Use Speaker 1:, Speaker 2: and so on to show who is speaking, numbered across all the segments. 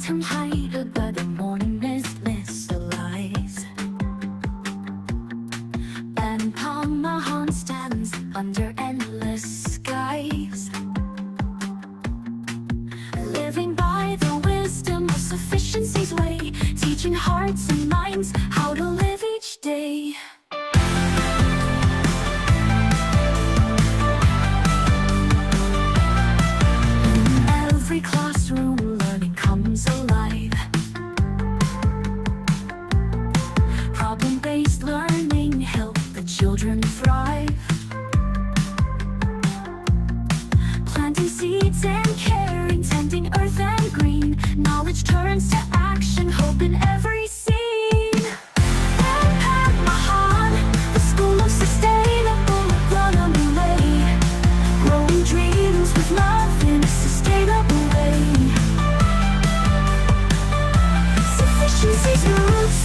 Speaker 1: ทำให้the morning mist lies and Parmahan stands under endless skies, living by the wisdom of sufficiency's way, teaching hearts and minds how to live each day. Every classroom learning comes alive. Problem-based learning help the children thrive. Planting seeds and caring, tending earth and green. Knowledge turns to action, hope in every scene. And Padmahan, the school of sustainable agronomy way, growing dreams with love in a sustainable way. Sufficiency's roots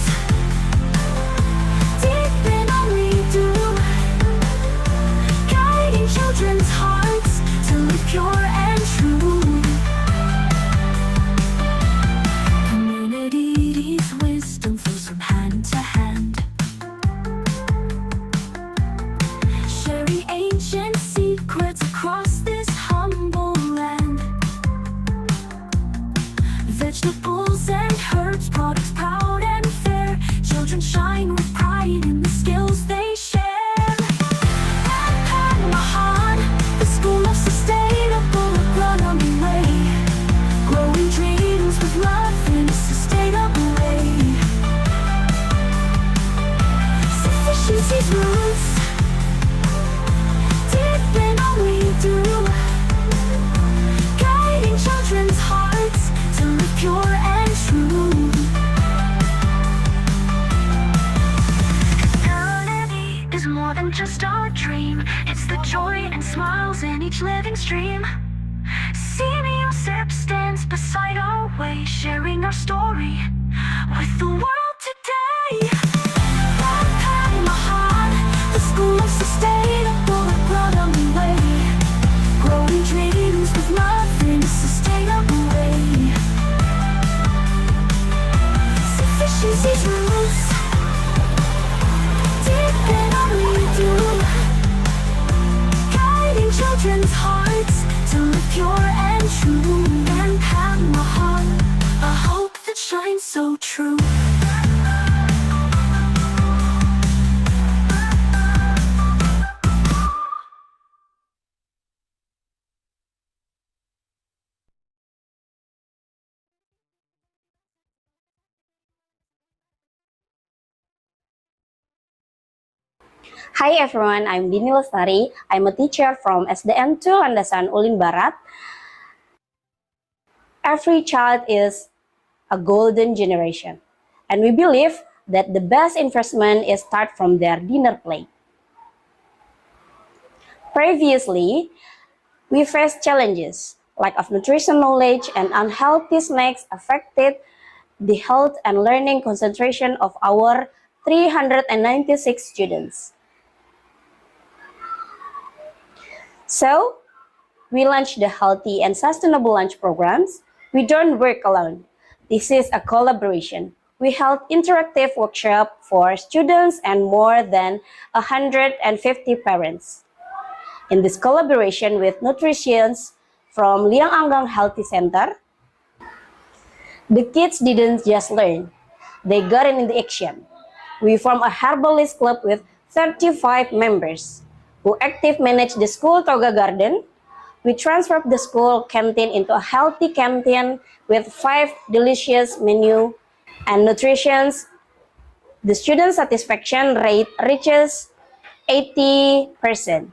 Speaker 1: deep in all we do, guiding children's hearts to live pure and true. Community's wisdom flows from hand to hand, sharing ancient secrets across this humble land. Vegetables and herbs, products proud and fair. Children shine with pride in the skills they share. And Padmahan, the school of sustainable agronomy way, growing dreams with love in a sustainable way. Sufficiency's roots deep in all we do, guiding children's hearts to live pure and true. Eternity is more than just our dream. It's the joy and smiles in each living stream. Senior stands beside our way, sharing our story with the world today. Padmahan, the school of sustainable agronomy way, growing dreams with love in a sustainable way. Sufficiency's roots deep in all we do, guiding children's hearts to live pure and true. And Padmahan, a hope that shines so true.
Speaker 2: Hi everyone, I'm Dini Lestari. I'm a teacher from SDN 2 Landasan Ulin Barat. Every child is a golden generation, and we believe that the best investment is start from their dinner plate. Previously, we faced challenges. Lack of nutrition knowledge and unhealthy snacks affected the health and learning concentration of our 396 students. So, we launched the Healthy and Sustainable Lunch programs. We don't work alone. This is a collaboration. We held interactive workshop for students and more than 150 parents. In this collaboration with nutritionists from Liang Anggang Healthy Center, the kids didn't just learn, they got into action. We formed a herbalist club with 35 members who actively manage the school toga garden. We transformed the school canteen into a healthy canteen with 5 delicious menu and nutrition. The student satisfaction rate reaches 80%.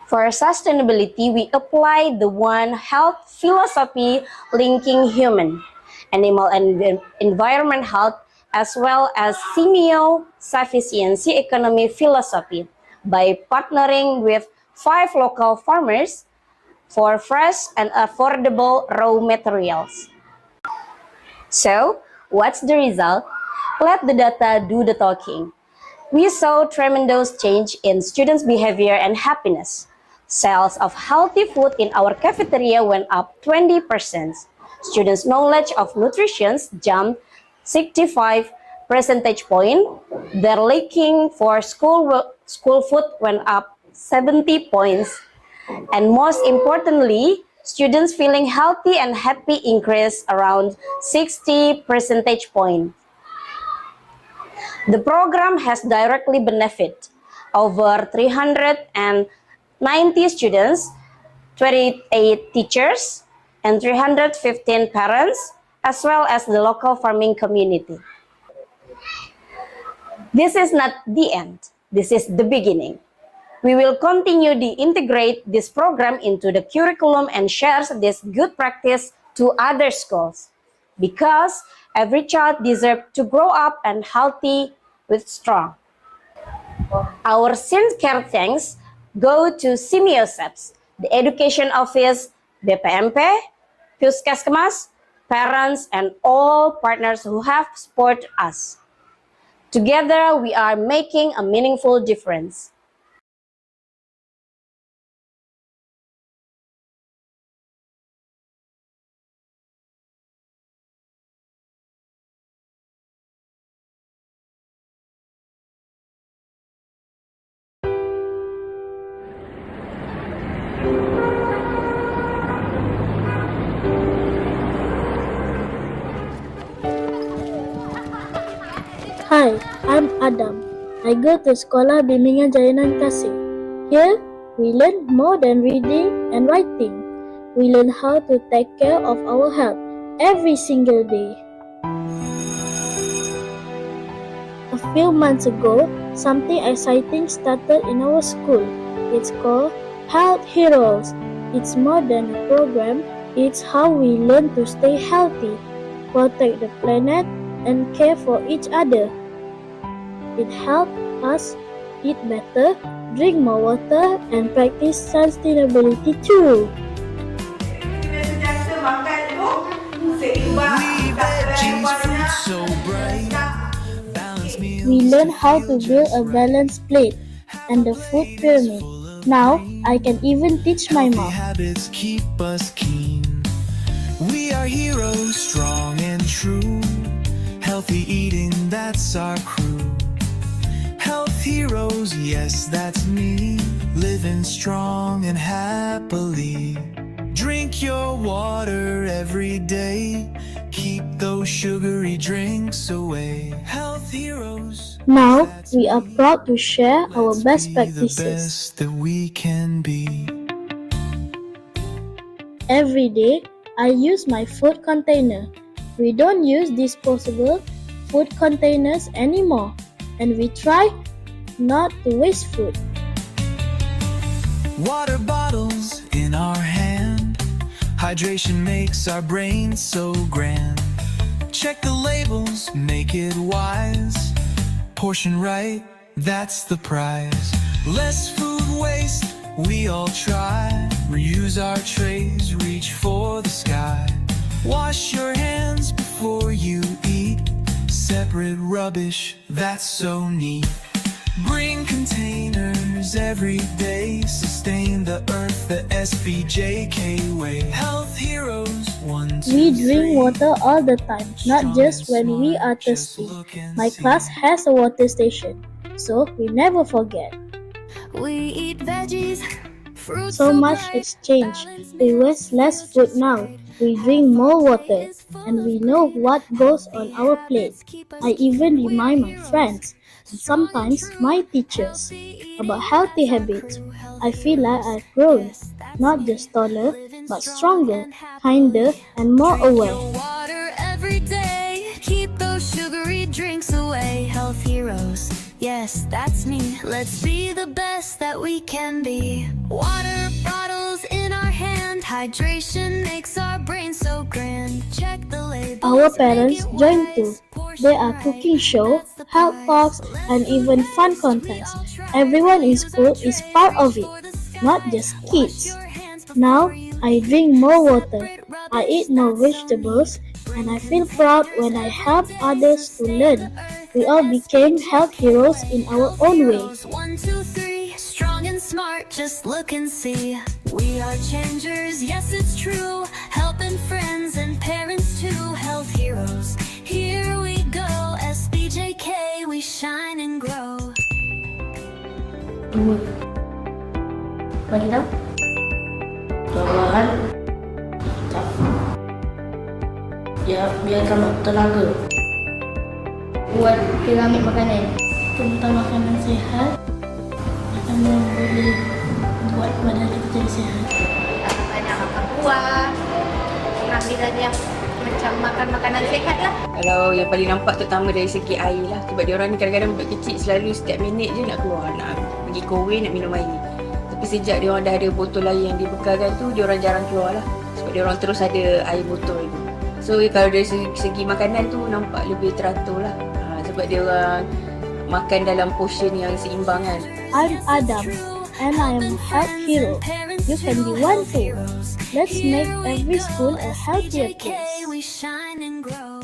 Speaker 2: For sustainability, we apply the One Health philosophy linking human, animal, and environment health, as well as semi-sufficiency economy philosophy by partnering with 5 local farmers for fresh and affordable raw materials. So, what's the result? Let the data do the talking. We saw tremendous change in students' behavior and happiness. Sales of healthy food in our cafeteria went up 20%. Students' knowledge of nutrition jumped 65 percentage point. Their liking for school food went up 70 points. And most importantly, students feeling healthy and happy increased around 60 percentage points. The program has directly benefited over 390 students, 28 teachers, and 315 parents, as well as the local farming community. This is not the end. This is the beginning. We will continue to integrate this program into the curriculum and share this good practice to other schools, because every child deserves to grow up and healthy with strong. Our sincere thanks go to Simioseps, the Education Office, BPMP, Puskesmas, parents, and all partners who have supported us. Together, we are making a meaningful difference.
Speaker 3: Hi, I'm Adam. I go to Sekolah Bimbingan Jayanan Kasih. Here, we learn more than reading and writing. We learn how to take care of our health every single day. A few months ago, something exciting started in our school. It's called Health Heroes. It's more than a program, it's how we learn to stay healthy, protect the planet, and care for each other. It helps us eat better, drink more water, and practice sustainability too. We learn how to build a balanced plate and the food pyramid. Now, I can even teach my mom.
Speaker 4: Habits keep us keen. We are heroes, strong and true. Healthy eating, that's our crew. Health heroes, yes, that's me. Living strong and happily. Drink your water every day. Keep those sugary drinks away. Health heroes.
Speaker 3: Now, we are proud to share our best
Speaker 4: Be the
Speaker 3: practices.
Speaker 4: best that we can be.
Speaker 3: Every day, I use my food container. We don't use disposable food containers anymore, and we try not to waste food.
Speaker 4: Water bottles in our hand. Hydration makes our brain so grand. Check the labels, make it wise. Portion right, that's the prize. Less food waste, we all try. Reuse our trays, reach for the sky. Wash your hands before you eat. Separate rubbish, that's so neat. Bring containers every day. Sustain the earth the SBJK way. Health heroes, 1, 2,
Speaker 3: We drink
Speaker 4: 3.
Speaker 3: water all the time, not just when we are thirsty. My class has a water station, so we never forget.
Speaker 1: We eat veggies, fruits
Speaker 3: So much has changed. We waste less food now. We drink more water, and we know what goes on our plate. I even remind my friends, and sometimes my teachers, about healthy habits. I feel like I've grown, not just taller, but stronger, kinder, and more aware.
Speaker 1: Water every day, keep those sugary drinks away. Health heroes, yes, that's me. Let's be the best that we can be. Water bottles in our hand, hydration makes our brain so grand. Check the labels.
Speaker 3: Our parents
Speaker 1: make it
Speaker 3: join
Speaker 1: wise.
Speaker 3: too. There are cooking shows, health talks, and even fun contests. Everyone in school is part of it, not just kids. Now, I drink more water, I eat more vegetables, and I feel proud when I help others to learn. We all became health heroes in our own way.
Speaker 1: 1, 2, 3, strong and smart. smart, just look and see. We are changers, yes it's true. Helping friends and parents too. Health heroes, here we go. SBJK, we shine and grow.
Speaker 3: Dua. Bagi tahu. Perlahan. Tak. Ya, biarkan tenaga. Buat piramid makanan. Tentang makanan sihat. Akan boleh buat badan kita jadi sihat.
Speaker 5: Banyak makan buah, ambil yang macam makan makanan sihat lah.
Speaker 6: Kalau yang paling nampak terutama dari segi air lah. Sebab diorang ni kadang-kadang budak kecil selalu setiap minit je nak keluar, nak pergi kowe nak minum air. Tapi sejak diorang dah ada botol air yang dibekalkan tu, diorang jarang keluar lah. Sebab diorang terus ada air botol tu. So kalau dari segi makanan tu nampak lebih teratur lah. Sebab diorang makan dalam portion yang seimbang kan.
Speaker 3: I'm Adam and I am a health hero. You can be one too. Let's make every school a healthier place.
Speaker 1: We shine and grow.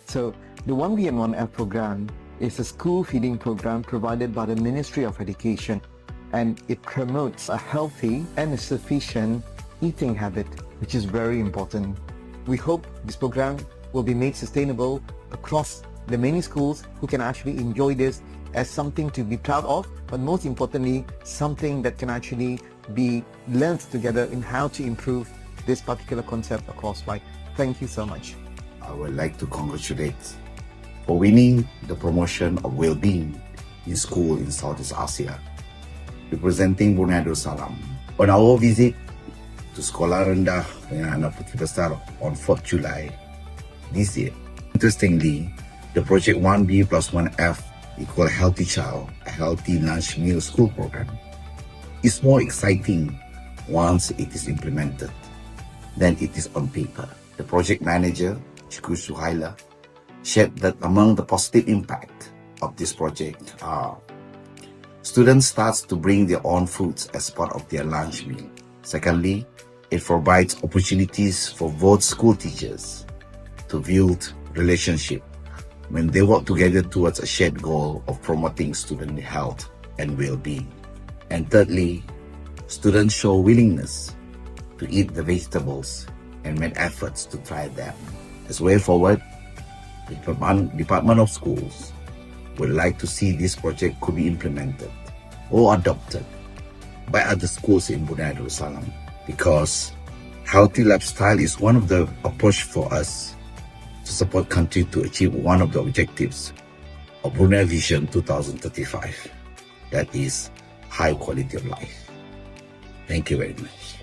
Speaker 7: So the 1B and 1F program is a school feeding program provided by the Ministry of Education, and it promotes a healthy and a sufficient eating habit, which is very important. We hope this program will be made sustainable across the many schools who can actually enjoy this as something to be proud of, but most importantly, something that can actually be learned together in how to improve this particular concept across-wide. Thank you so much.
Speaker 8: I would like to congratulate for winning the promotion of well-being in school in Southeast Asia. Representing Brunei Darussalam, On our visit to Sekolah Rendah Anak Puteri Besar on 4th July this year, interestingly, the Project 1B plus 1F equal Healthy Child, a Healthy Lunch Meal School program is more exciting once it is implemented than it is on paper. The project manager, Chiku Suhaila, shared that among the positive impact of this project are students start to bring their own foods as part of their lunch meal. Secondly, it provides opportunities for both school teachers to build relationship when they work together towards a shared goal of promoting student health and well-being. And thirdly, students show willingness to eat the vegetables and make efforts to try them. As way forward, the Department of Schools would like to see this project could be implemented or adopted by other schools in Brunei Darussalam, because healthy lifestyle is one of the approach for us to support country to achieve one of the objectives of Brunei Vision 2035, that is high quality of life. Thank you very much.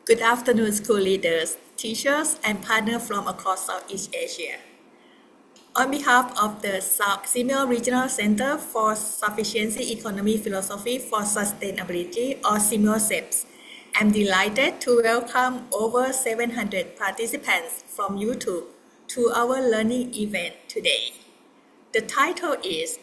Speaker 9: Good afternoon, school leaders, teachers, and partners from across Southeast Asia. On behalf of the Simeo Regional Center for Sufficiency Economy Philosophy for Sustainability, or SIMEO-SEPS, I'm delighted to welcome over 700 participants from YouTube to our learning event today. The title is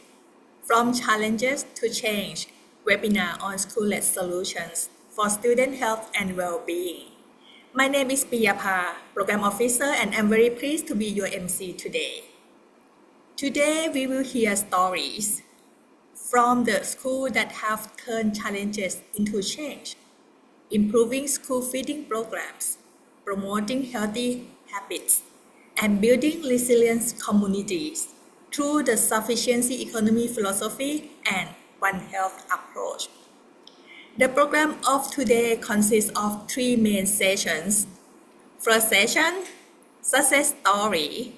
Speaker 9: From Challenges to Change, webinar on school-led solutions for student health and well-being. My name is Piyapha, Program Officer, and I'm very pleased to be your MC today. Today, we will hear stories from the schools that have turned challenges into change, improving school feeding programs, promoting healthy habits, and building resilient communities through the sufficiency economy philosophy and One Health approach. The program of today consists of 3 main sessions. First session, Success Story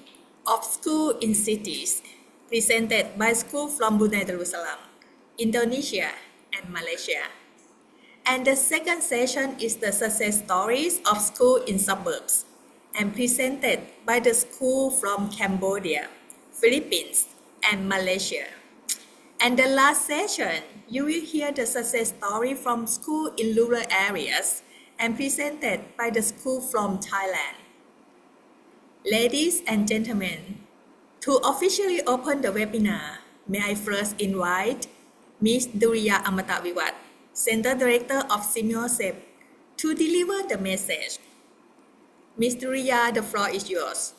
Speaker 9: of School in Cities, presented by schools from Brunei Darussalam, Indonesia, and Malaysia. And the second session is the Success Stories of School in Suburbs, and presented by the school from Cambodia, Philippines, and Malaysia. And the last session, you will hear the success story from school in rural areas and presented by the school from Thailand. Ladies and gentlemen, to officially open the webinar, may I first invite Ms. Duriya Amataviwat, Center Director of SIMEO-SEP, to deliver the message. Ms. Duriya, the floor is yours.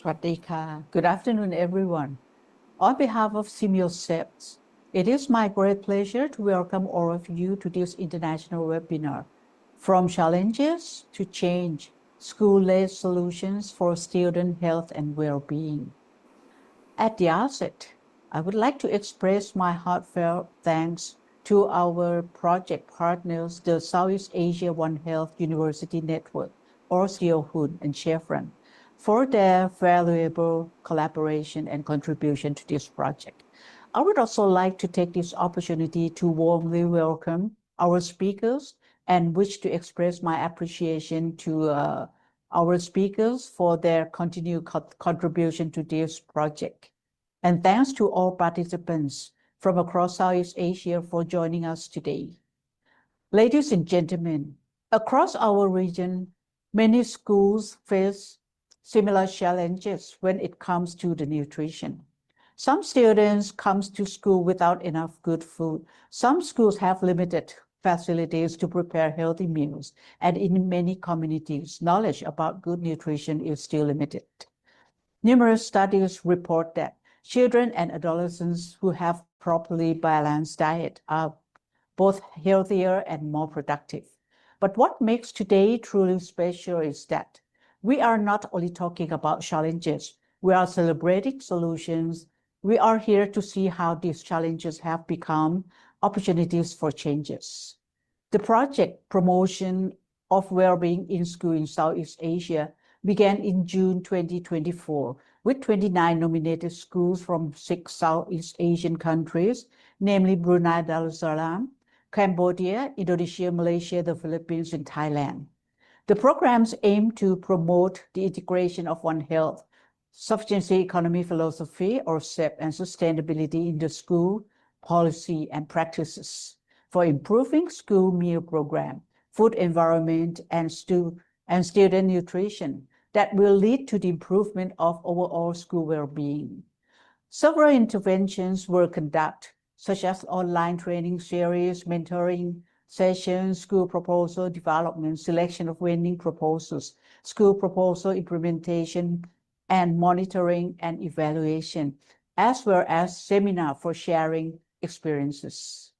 Speaker 10: Swadika. Good afternoon, everyone. On behalf of SIMEO-SEPS, it is my great pleasure to welcome all of you to this international webinar, From Challenges to Change, School-Led Solutions for Student Health and Well-Being. At the outset, I would like to express my heartfelt thanks to our project partners, the Southeast Asia One Health University Network, or SEOHUN, and Chevron, for their valuable collaboration and contribution to this project. I would also like to take this opportunity to warmly welcome our speakers and wish to express my appreciation to our speakers for their continued contribution to this project. And thanks to all participants from across Southeast Asia for joining us today. Ladies and gentlemen, across our region, many schools face similar challenges when it comes to the nutrition. Some students come to school without enough good food. Some schools have limited facilities to prepare healthy meals, and in many communities, knowledge about good nutrition is still limited. Numerous studies report that children and adolescents who have properly balanced diet are both healthier and more productive. But what makes today truly special is that we are not only talking about challenges, we are celebrating solutions. We are here to see how these challenges have become opportunities for changes. The project Promotion of Wellbeing in School in Southeast Asia began in June 2024 with 29 nominated schools from 6 Southeast Asian countries, namely Brunei Darussalam, Cambodia, Indonesia, Malaysia, the Philippines, and Thailand. The programs aim to promote the integration of One Health, Sufficiency Economy Philosophy, or SEP, and sustainability in the school policy and practices for improving school meal program, food environment, and student nutrition that will lead to the improvement of overall school well-being. Several interventions were conducted, such as online training series, mentoring sessions, school proposal development, selection of winning proposals, school proposal implementation, and monitoring and evaluation, as well as seminar for sharing experiences.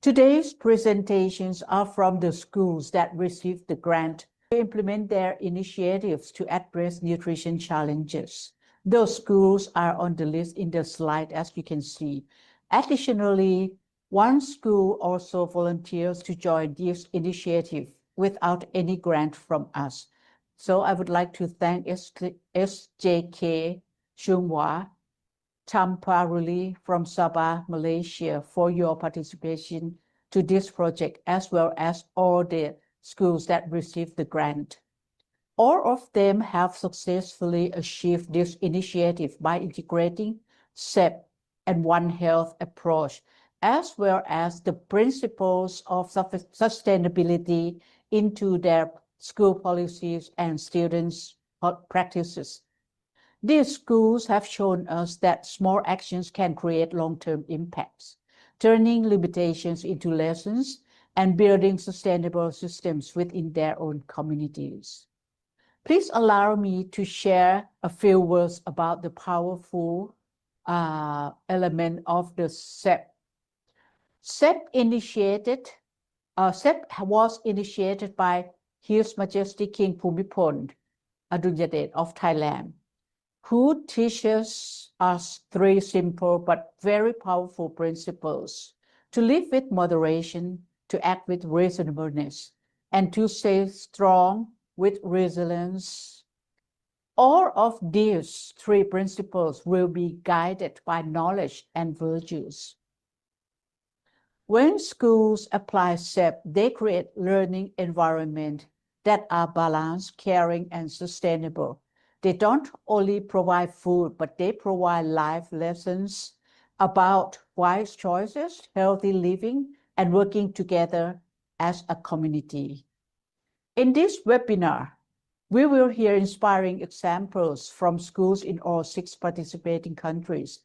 Speaker 10: Today's presentations are from the schools that received the grant to implement their initiatives to address nutrition challenges. Those schools are on the list in the slide, as you can see. Additionally, one school also volunteers to join this initiative without any grant from us. So I would like to thank SJK Chunghwa Champaruli from Sabah, Malaysia, for your participation to this project, as well as all the schools that received the grant. All of them have successfully achieved this initiative by integrating SEP and One Health approach, as well as the principles of sustainability into their school policies and students' practices. These schools have shown us that small actions can create long-term impacts, turning limitations into lessons and building sustainable systems within their own communities. Please allow me to share a few words about the powerful element of the SEP. SEP was initiated by His Majesty King Bhumibol Adulyadej of Thailand, who teaches us 3 simple but very powerful principles: to live with moderation, to act with reasonableness, and to stay strong with resilience. All of these 3 principles will be guided by knowledge and virtues. When schools apply SEP, they create learning environment that are balanced, caring, and sustainable. They don't only provide food, but they provide life lessons about wise choices, healthy living, and working together as a community. In this webinar, we will hear inspiring examples from schools in all 6 participating countries.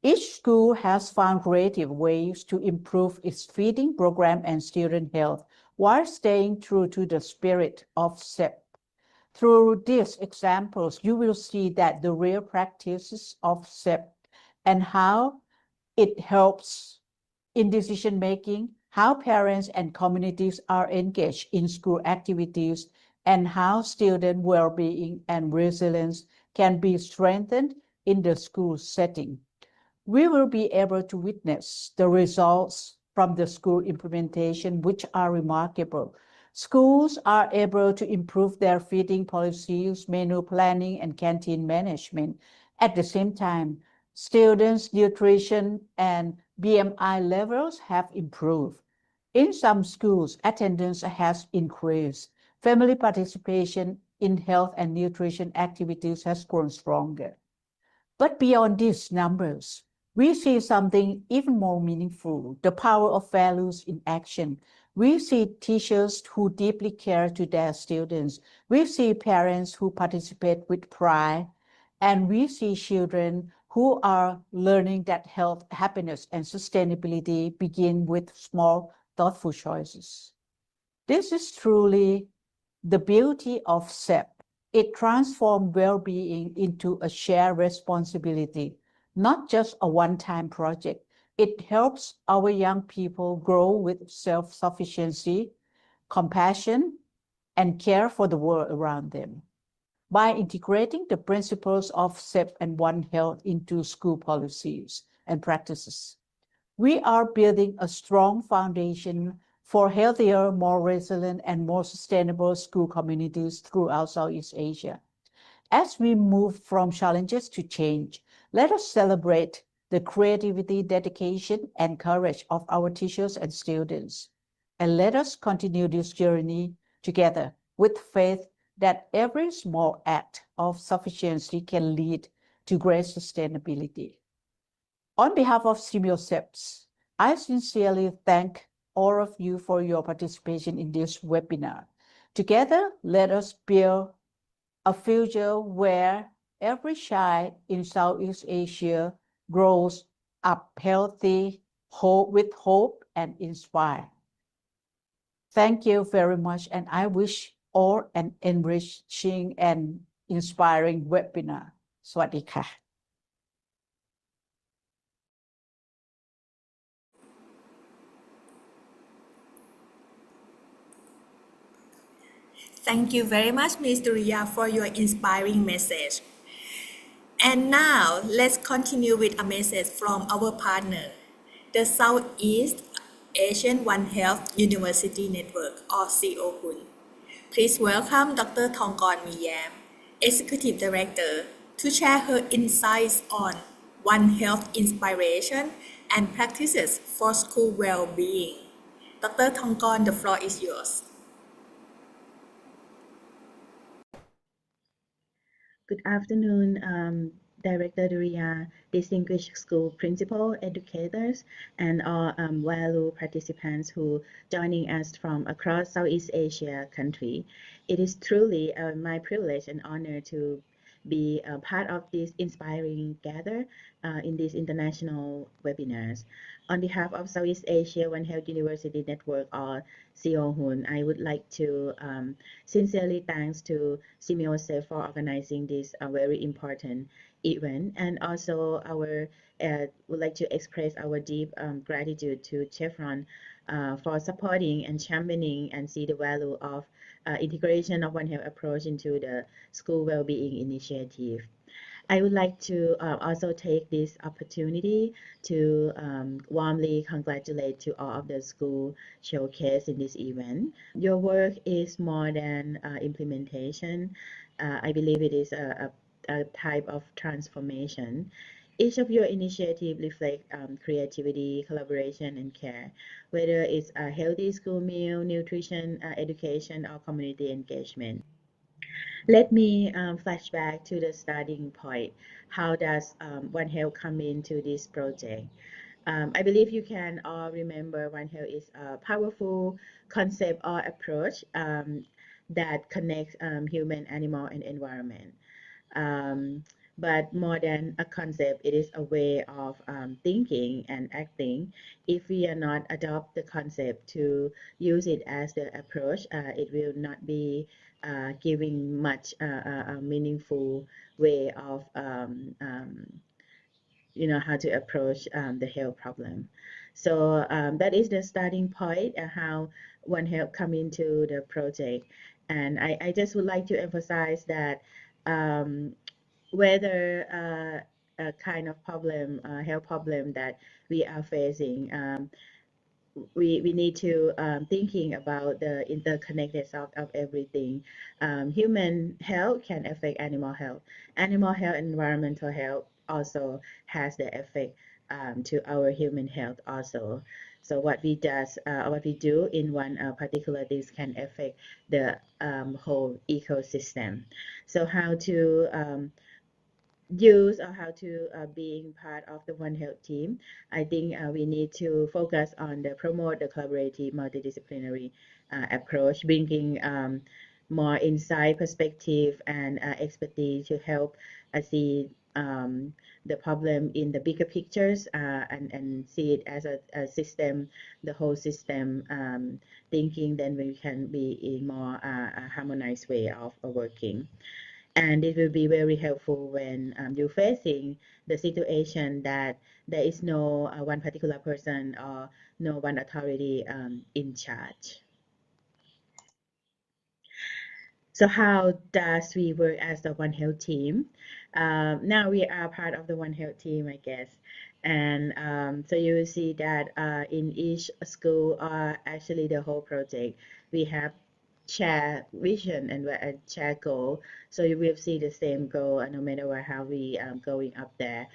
Speaker 10: Each school has found creative ways to improve its feeding program and student health while staying true to the spirit of SEP. Through these examples, you will see that the real practices of SEP and how it helps in decision-making, how parents and communities are engaged in school activities, and how student well-being and resilience can be strengthened in the school setting. We will be able to witness the results from the school implementation, which are remarkable. Schools are able to improve their feeding policies, menu planning, and canteen management. At the same time, Students' nutrition and BMI levels have improved. In some schools, attendance has increased. Family participation in health and nutrition activities has grown stronger. But beyond these numbers, we see something even more meaningful, the power of values in action. We see teachers who deeply care to their students. We see parents who participate with pride. And we see children who are learning that health, happiness, and sustainability begin with small, thoughtful choices. This is truly the beauty of SEP. It transforms well-being into a shared responsibility, not just a one-time project. It helps our young people grow with self-sufficiency, compassion, and care for the world around them. By integrating the principles of SEP and One Health into school policies and practices, we are building a strong foundation for healthier, more resilient, and more sustainable school communities throughout Southeast Asia. As we move from challenges to change, let us celebrate the creativity, dedication, and courage of our teachers and students. And let us continue this journey together with faith that every small act of sufficiency can lead to great sustainability. On behalf of SIMIOSEPS, I sincerely thank all of you for your participation in this webinar. Together, let us build a future where every child in Southeast Asia grows up healthy, with hope and inspired. Thank you very much, and I wish all an enriching and inspiring webinar. สวัสดีค่ะ
Speaker 9: Thank you very much, Ms. Duriya, for your inspiring message. And now, let's continue with a message from our partner, the Southeast Asian One Health University Network, or COHUN. Please welcome Dr. Thongkorn Miyam, Executive Director, to share her insights on One Health inspiration and practices for school well-being. Dr. Thongkorn, the floor is yours.
Speaker 11: Good afternoon, Director Duriya, distinguished school principal, educators, and all valued participants who joining us from across Southeast Asia country. It is truly my privilege and honor to be a part of this inspiring gather in these international webinars. On behalf of Southeast Asia One Health University Network, or COHUN, I would like to sincerely thanks to SIMIOSEP for organizing this very important event, and also our would like to express our deep gratitude to Chevron for supporting and championing and see the value of integration of One Health approach into the school well-being initiative. I would like to also take this opportunity to warmly congratulate to all of the school showcase in this event. Your work is more than implementation. I believe it is a type of transformation. Each of your initiatives reflect creativity, collaboration, and care, whether it's a healthy school meal, nutrition, education, or community engagement. Let me flashback to the starting point. How does One Health come into this project? I believe you can all remember One Health is a powerful concept or approach that connects human, animal, and environment. But more than a concept, it is a way of thinking and acting. If we are not adopt the concept to use it as the approach, it will not be giving much a meaningful way of how to approach the health problem. So that is the starting point, how One Health come into the project. And I just would like to emphasize that whether a kind of problem, health problem that we are facing, we need to thinking about the interconnectedness of everything. Human health can affect animal health and environmental health also has the effect to our human health also. So what what we do in one particular dish can affect the whole ecosystem. So how to use or how to being part of the One Health team, I think we need to focus on the promote the collaborative multidisciplinary approach, bringing more insight, perspective, and expertise to help see the problem in the bigger pictures and see it as a system, the whole system thinking. Then we can be in more harmonized way of working. And it will be very helpful when you're facing the situation that there is no one particular person or no one authority in charge. So how does we work as the One Health team? Now we are part of the One Health team, I guess. And so you will see that in each school, actually the whole project, we have share vision and share goal. So you will see the same goal no matter how we going up there.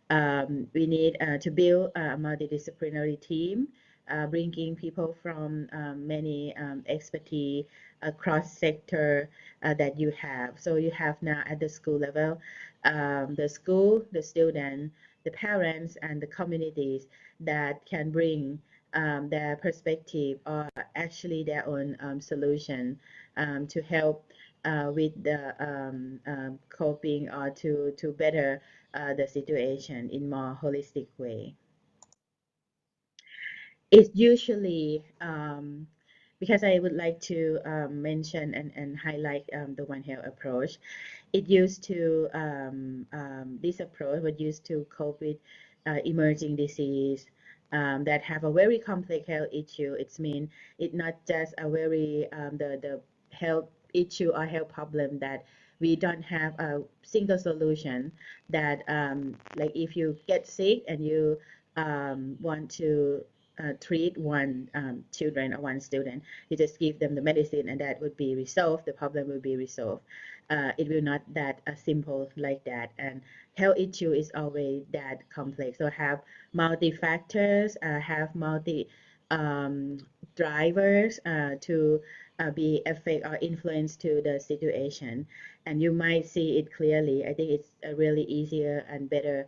Speaker 11: We need to build a multidisciplinary team, bringing people from many expertise across sector that you have. So you have now at the school level, the school, the student, the parents, and the communities that can bring their perspective or actually their own solution to help with the coping or to better the situation in more holistic way. It's usually because I would like to mention and highlight the One Health approach. It used to this approach was used to cope with emerging disease that have a very complex health issue. It's mean it's not just a very the health issue or health problem that we don't have a single solution that like if you get sick and you want to treat one children or one student, you just give them the medicine and that would be resolved, the problem will be resolved. It will not that simple like that, and health issue is always that complex. So have multi factors, have multi drivers to be affect or influence to the situation, and you might see it clearly. I think it's really easier and better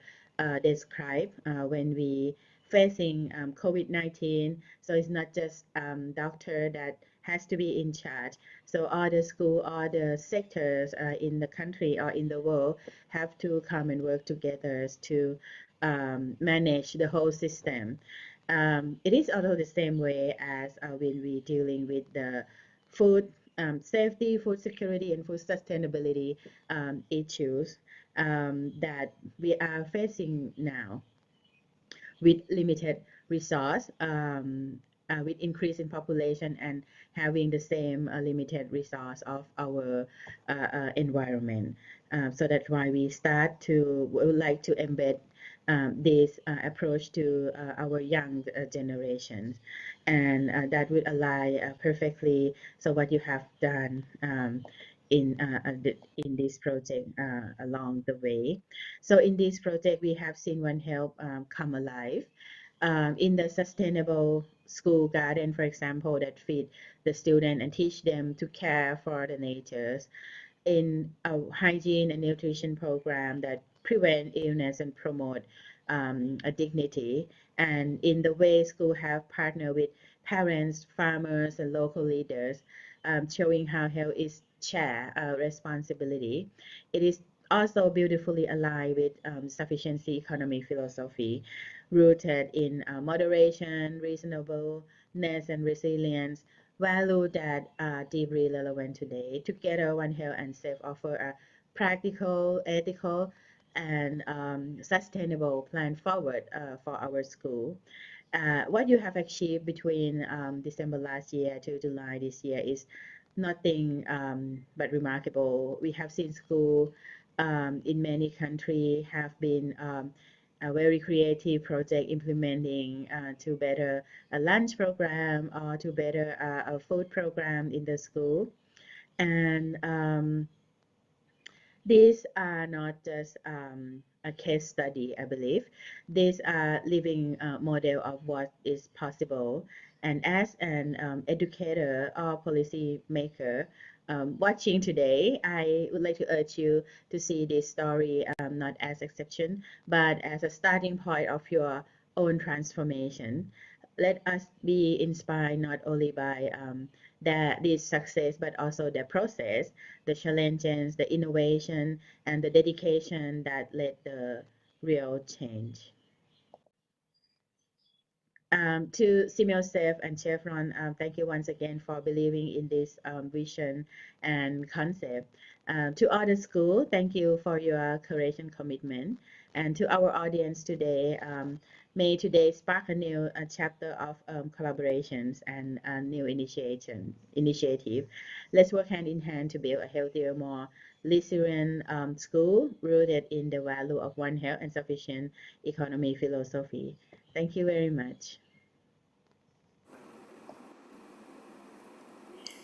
Speaker 11: described when we facing COVID-19. So it's not just doctor that has to be in charge. So all the school, all the sectors in the country or in the world have to come and work together to manage the whole system. It is also the same way as when we dealing with the food safety, food security, and food sustainability issues that we are facing now with limited resource, with increase in population and having the same limited resource of our environment. So that's why we would like to embed this approach to our young generations, and that would align perfectly. So what you have done in this project along the way. So in this project, we have seen One Health come alive. In the sustainable school garden, for example, that feed the student and teach them to care for the natures. In a hygiene and nutrition program that prevent illness and promote a dignity. And in the way school have partnered with parents, farmers, and local leaders, showing how health is share responsibility. It is also beautifully aligned with sufficiency economy philosophy, rooted in moderation, reasonableness, and resilience, value that are deeply relevant today. Together, One Health and Safe offer a practical, ethical, and sustainable plan forward for our school. What you have achieved between December last year to July this year is nothing but remarkable. We have seen school in many countries have been a very creative project implementing to better a lunch program or to better a food program in the school. And these are not just a case study, I believe. These are living model of what is possible. And as an educator or policy maker watching today, I would like to urge you to see this story not as exception, but as a starting point of your own transformation. Let us be inspired not only by this success, but also their process, the challenges, the innovation, and the dedication that led the real change. To Simulsafe and Chevron, thank you once again for believing in this vision and concept. To other school, thank you for your courage and commitment. And to our audience today, may today spark a new chapter of collaborations and a new initiative. Let's work hand in hand to build a healthier, more resilient school rooted in the value of one health and sufficient economy philosophy. Thank you very much.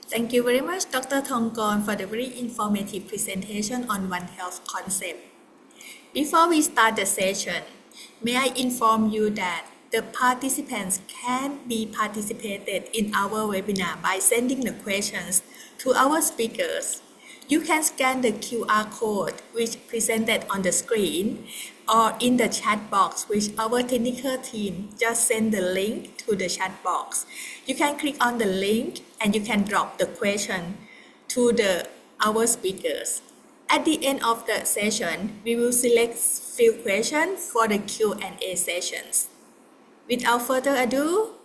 Speaker 9: Thank you very much, Dr. Thongkorn, for the very informative presentation on One Health concept. Before we start the session, may I inform you that the participants can be participated in our webinar by sending the questions to our speakers. You can scan the QR code which presented on the screen or in the chat box which our technical team just send the link to the chat box. You can click on the link and you can drop the question to our speakers. At the end of the session, we will select few questions for the Q&A sessions. Without further ado,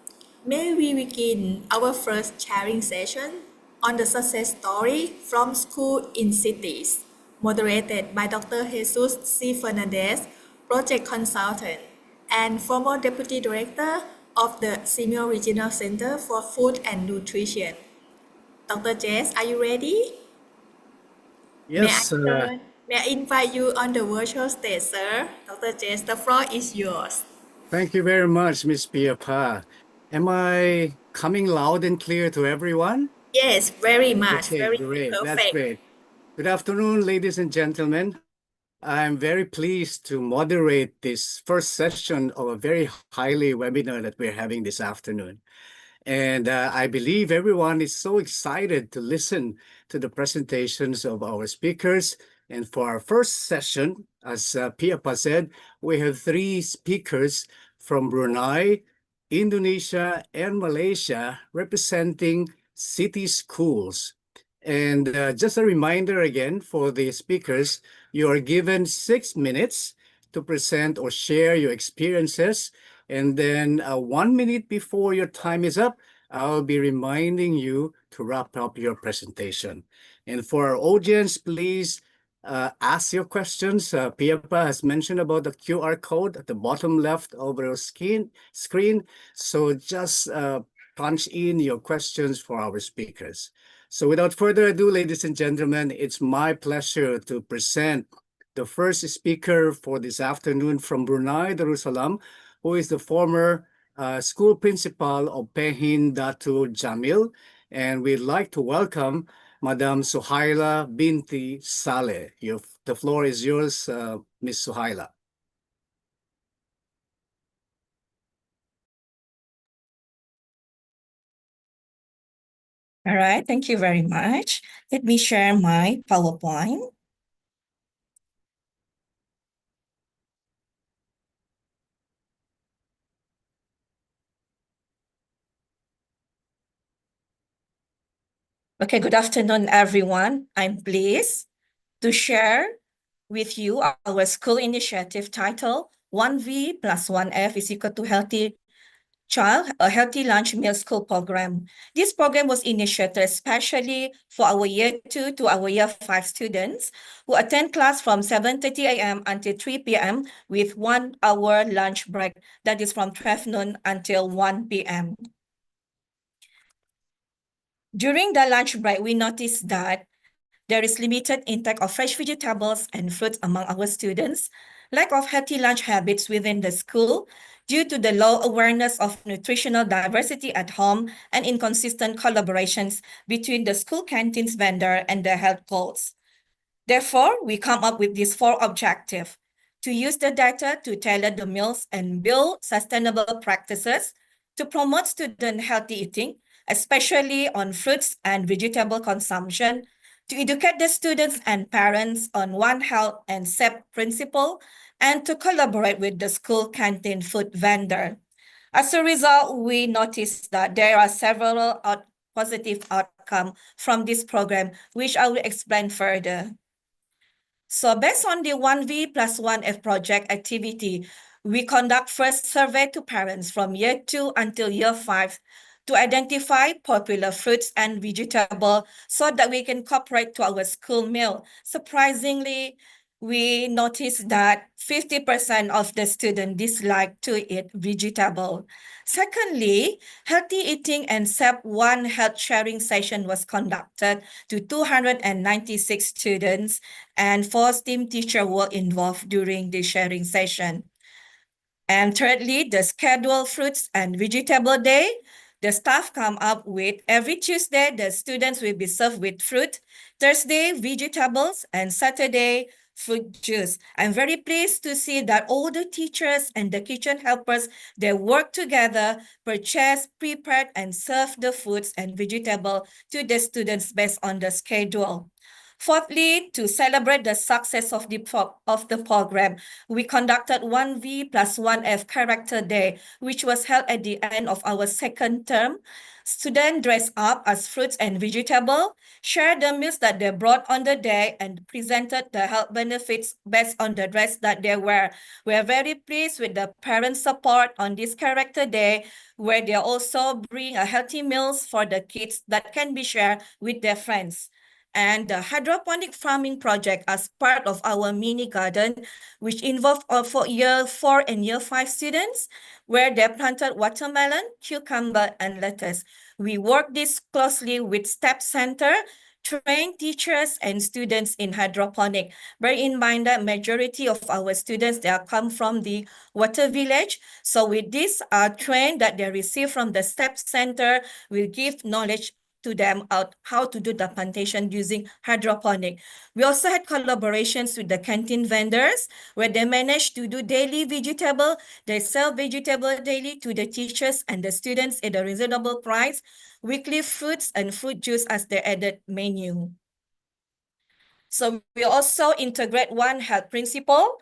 Speaker 9: may we begin our first sharing session on the success story from school in cities, moderated by Dr. Jesus C. Fernandez, project consultant and former deputy director of the Simeo Regional Center for Food and Nutrition. Dr. Jess, are you ready?
Speaker 12: Yes.
Speaker 9: May I invite you on the virtual stage, sir? Dr. Jess, the floor is yours.
Speaker 12: Thank you very much, Ms. Pia Pa. Am I coming loud and clear to everyone?
Speaker 9: Yes, very much.
Speaker 12: Okay,
Speaker 9: very
Speaker 12: great.
Speaker 9: perfect.
Speaker 12: That's great. Good afternoon, ladies and gentlemen. I'm very pleased to moderate this first session of a very highly webinar that we're having this afternoon. And I believe everyone is so excited to listen to the presentations of our speakers. And for our first session, as Pia Pa said, we have 3 speakers from Brunei, Indonesia, and Malaysia representing city schools. And just a reminder again for the speakers, you are given 6 minutes to present or share your experiences. And then 1 minute before your time is up, I'll be reminding you to wrap up your presentation. And for our audience, please ask your questions. Pia Pa has mentioned about the QR code at the bottom left of your screen. So just punch in your questions for our speakers. So without further ado, ladies and gentlemen, it's my pleasure to present the first speaker for this afternoon from Brunei Darussalam, who is the former school principal of Pehin Datu Jamil. And we'd like to welcome Madam Suhaila Binti Saleh. The floor is yours, Ms. Suhaila.
Speaker 13: All right, thank you very much. Let me share my PowerPoint. Okay, good afternoon, everyone. I'm pleased to share with you our school initiative titled 1V plus 1F is equal to Healthy Child, a Healthy Lunch Meal School program. This program was initiated especially for our year 2 to our year 5 students who attend class from 7:30 a.m. until 3 p.m. with 1 hour lunch break, that is from 12 noon until 1 p.m. During the lunch break, we noticed that there is limited intake of fresh vegetables and fruits among our students, lack of healthy lunch habits within the school due to the low awareness of nutritional diversity at home and inconsistent collaborations between the school canteens vendor and the health goals. Therefore, we come up with these 4 objectives to use the data to tailor the meals and build sustainable practices to promote student healthy eating, especially on fruits and vegetable consumption, to educate the students and parents on One Health and SEP principle, and to collaborate with the school canteen food vendor. As a result, we noticed that there are several positive outcomes from this program, which I will explain further. So based on the 1V plus 1F project activity, we conduct first survey to parents from year 2 until year 5 to identify popular fruits and vegetables so that we can incorporate to our school meal. Surprisingly, we noticed that 50% of the students dislike to eat vegetable. Secondly, healthy eating and SEP 1 health sharing session was conducted to 296 students, and 4 STEAM teachers were involved during the sharing session. And thirdly, the scheduled fruits and vegetable day. The staff come up with every Tuesday, the students will be served with fruit, Thursday, vegetables, and Saturday, fruit juice. I'm very pleased to see that all the teachers and the kitchen helpers, they work together, purchase, prepare, and serve the foods and vegetable to the students based on the schedule. Fourthly, to celebrate the success of the program, we conducted 1V plus 1F Character Day, which was held at the end of our second term. Students dressed up as fruits and vegetables, shared the meals that they brought on the day, and presented the health benefits based on the dress that they wear. We are very pleased with the parent support on this Character Day, where they also bring a healthy meals for the kids that can be shared with their friends. And the hydroponic farming project as part of our mini garden, which involved for year 4 and year 5 students, where they planted watermelon, cucumber, and lettuce. We work this closely with STEP Center, train teachers and students in hydroponic. Bear in mind that majority of our students, they come from the water village. So with this train that they receive from the STEP Center, will give knowledge to them out how to do the plantation using hydroponic. We also had collaborations with the canteen vendors where they managed to do daily vegetable. They sell vegetable daily to the teachers and the students at a reasonable price, weekly fruits and fruit juice as their added menu. So we also integrate One Health principle,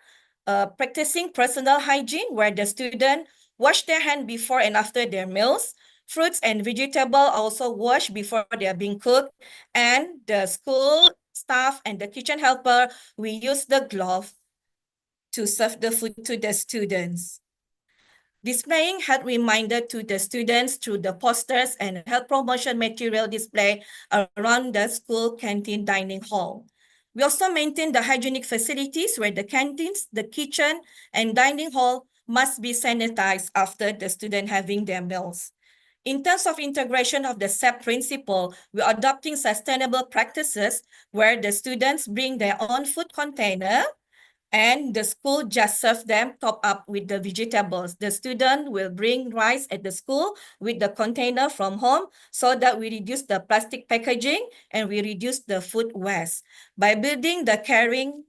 Speaker 13: practicing personal hygiene where the student wash their hand before and after their meals. Fruits and vegetables also washed before they are being cooked. And the school staff and the kitchen helper, we use the glove to serve the food to the students. Displaying health reminder to the students through the posters and health promotion material display around the school canteen dining hall. We also maintain the hygienic facilities where the canteens, the kitchen, and dining hall must be sanitized after the student having their meals. In terms of integration of the SEP principle, we're adopting sustainable practices where the students bring their own food container and the school just serve them top up with the vegetables. The student will bring rice at the school with the container from home so that we reduce the plastic packaging and we reduce the food waste. By building the caring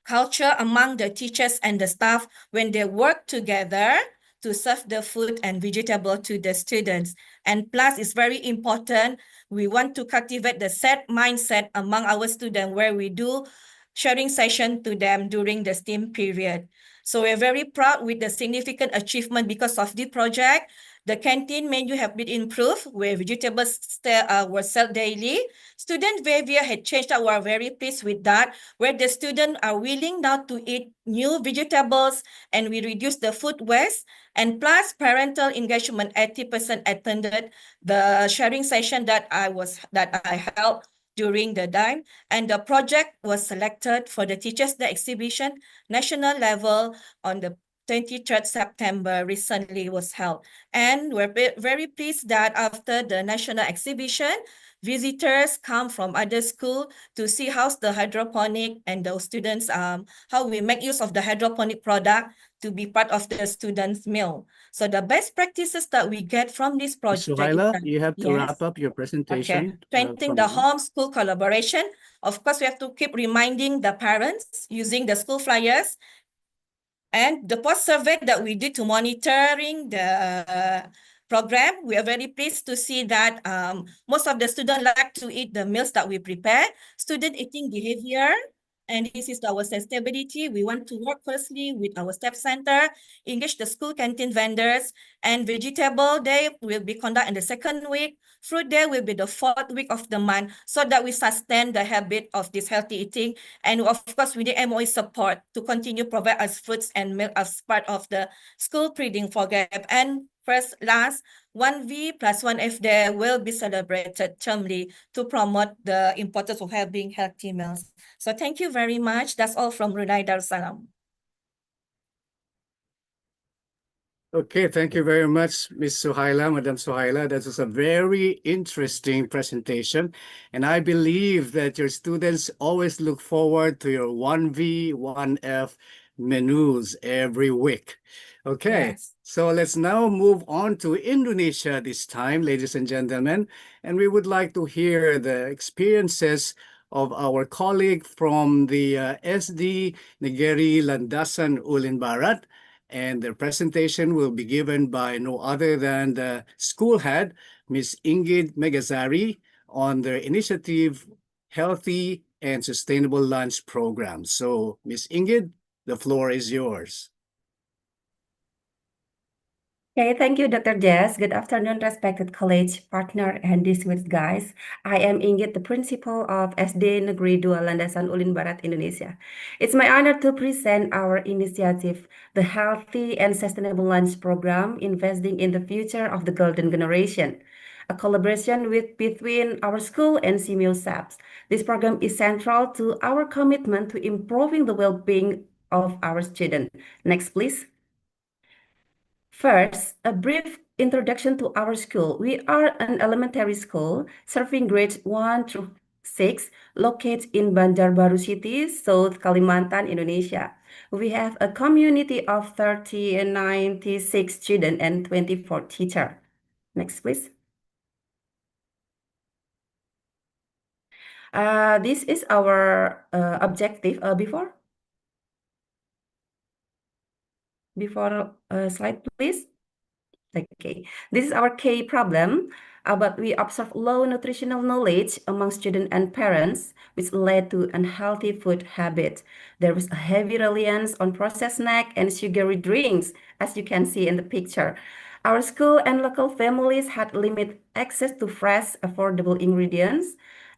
Speaker 13: culture among the teachers and the staff when they work together to serve the food and vegetable to the students. And plus, it's very important, we want to cultivate the SET mindset among our students where we do sharing session to them during the STEAM period. So we're very proud with the significant achievement because of the project. The canteen menu have been improved where vegetables were sold daily. Student behavior had changed. We are very pleased with that, where the students are willing now to eat new vegetables and we reduce the food waste. And plus parental engagement, 80% attended the sharing session that I held during the time, and the project was selected for the Teachers' Day exhibition national level on the 23rd September recently was held. And we're very pleased that after the national exhibition, visitors come from other schools to see how's the hydroponic and those students, how we make use of the hydroponic product to be part of the students' meal. So the best practices that we get from this
Speaker 12: Ms.
Speaker 13: project is
Speaker 12: Suhaila,
Speaker 13: that,
Speaker 12: you have to
Speaker 13: yes,
Speaker 12: wrap up your
Speaker 13: okay,
Speaker 12: presentation.
Speaker 13: strengthening the home-school collaboration. Of course, we have to keep reminding the parents using the school flyers and the post-survey that we did to monitoring the program. We are very pleased to see that most of the students like to eat the meals that we prepare. Student eating behavior, and this is our sustainability. We want to work closely with our staff center, engage the school canteen vendors, and vegetable day will be conducted in the second week. Fruit day will be the 4th week of the month, so that we sustain the habit of this healthy eating. And of course, we need MOE support to continue provide us fruits and milk as part of the school feeding program. And last, 1V plus 1F Day will be celebrated termly to promote the importance of having healthy meals. So thank you very much. That's all from Brunei Darussalam.
Speaker 12: Okay, thank you very much, Ms. Suhaila, Madam Suhaila. That was a very interesting presentation. And I believe that your students always look forward to your 1V, 1F menus every week. Okay,
Speaker 13: Yes.
Speaker 12: so let's now move on to Indonesia this time, ladies and gentlemen. And we would like to hear the experiences of our colleague from the SD Negeri Landasan Ulin Barat. And the presentation will be given by no other than the school head, Ms. Ingrid Megazari, on the initiative Healthy and Sustainable Lunch Program. So, Ms. Ingrid, the floor is yours.
Speaker 2: Okay, thank you, Dr. Jess. Good afternoon, respected college partner and distinguished guys. I am Ingrid, the principal of SD Negeri 2 Landasan Ulin Barat, Indonesia. It's my honor to present our initiative, the Healthy and Sustainable Lunch Program, investing in the future of the golden generation, a collaboration between our school and CMU SAPS. This program is central to our commitment to improving the well-being of our students. Next, please. First, a brief introduction to our school. We are an elementary school serving grades 1 through 6, located in Banjarbaru City, South Kalimantan, Indonesia. We have a community of 96 students and 24 teachers. Next, please. This is our objective before slide, please. Okay, this is our key problem, but we observe low nutritional knowledge among students and parents, which led to unhealthy food habits. There was a heavy reliance on processed snack and sugary drinks, as you can see in the picture. Our school and local families had limited access to fresh, affordable ingredients,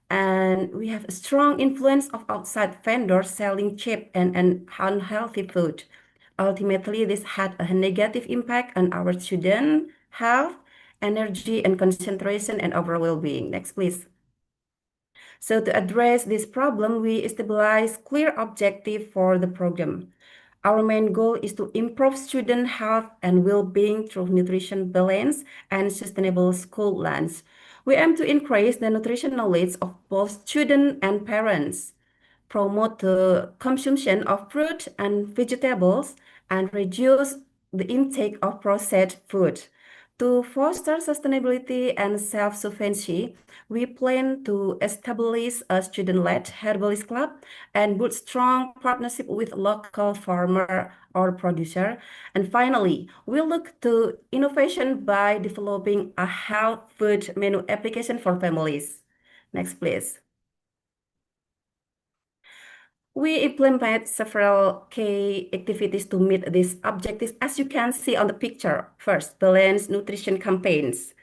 Speaker 2: and we have a strong influence of outside vendors selling cheap and unhealthy food. Ultimately, this had a negative impact on our student health, energy, and concentration, and overall well-being. Next, please. So to address this problem, we established clear objective for the program. Our main goal is to improve student health and well-being through nutrition balance and sustainable school lunch. We aim to increase the nutritional needs of both students and parents, promote the consumption of fruit and vegetables, and reduce the intake of processed food. To foster sustainability and self-sufficiency, we plan to establish a student-led herbalist club and build strong partnership with local farmer or producer. And finally, we look to innovation by developing a health food menu application for families. Next, please. We implement several key activities to meet these objectives, as you can see on the picture. First, balanced nutrition campaigns.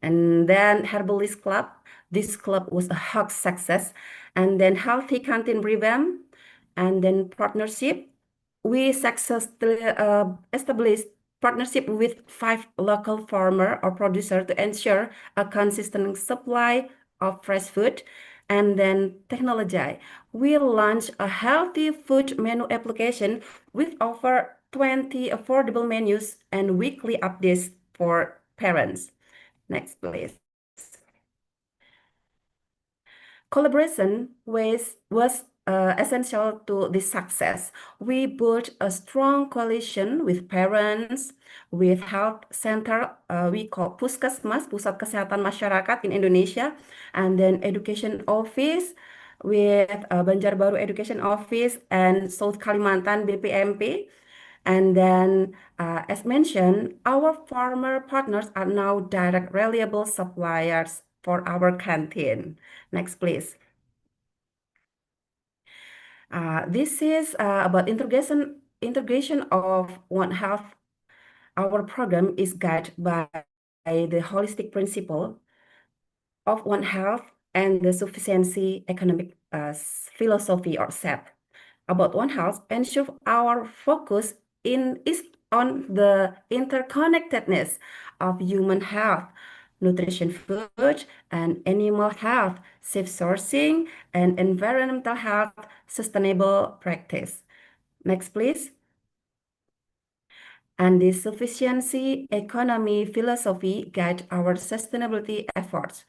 Speaker 2: And then Herbalist Club. This club was a huge success. And then Healthy Canteen Revamp. And then partnership. We successfully established partnership with 5 local farmer or producer to ensure a consistent supply of fresh food. And then technology. We launched a healthy food menu application with over 20 affordable menus and weekly updates for parents. Next, please. Collaboration was
Speaker 14: essential to this success. We built a strong coalition with parents, with health center, we call Puskesmas, Pusat Kesehatan Masyarakat in Indonesia, and then education office with Banjarbaru Education Office and South Kalimantan BPMP. And then, as mentioned, our farmer partners are now direct reliable suppliers for our canteen. Next, please. This is about integration of One Health. Our program is guided by the holistic principle of One Health and the sufficiency economic philosophy or SEP. About One Health ensure our focus is on the interconnectedness of human health, nutrition, food, and animal health, safe sourcing, and environmental health, sustainable practice. Next, please. And the sufficiency economy philosophy guide our sustainability efforts.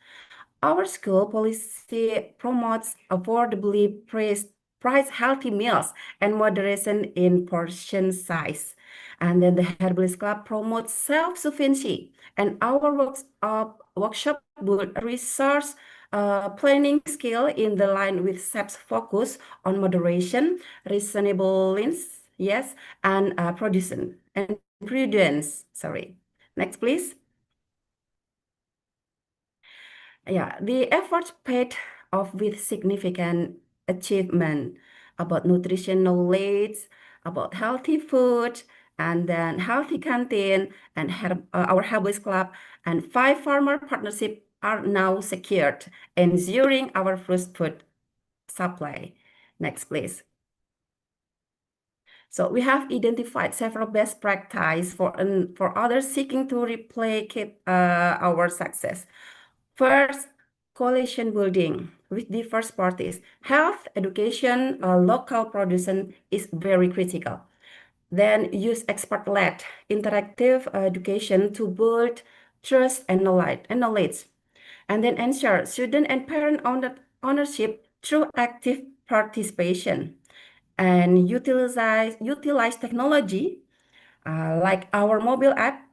Speaker 14: Our school policy promotes affordably priced healthy meals and moderation in portion size. And then the Herbalist Club promotes self-sufficiency, and our workshop would resource planning skill in the line with SEP's focus on moderation, reasonableness, yes, and prudence. Sorry. Next, please. Yeah, the efforts paid off with significant achievement about nutrition knowledge, about healthy food, and then healthy canteen, and our Herbalist Club, and 5 farmer partnerships are now secured, ensuring our first food supply. Next, please. So we have identified several best practices for others seeking to replicate our success. First, coalition building with diverse parties. Health, education, local production is very critical. Then use expert-led interactive education to build trust and knowledge. And then ensure student and parent ownership through active participation. And utilize technology like our mobile app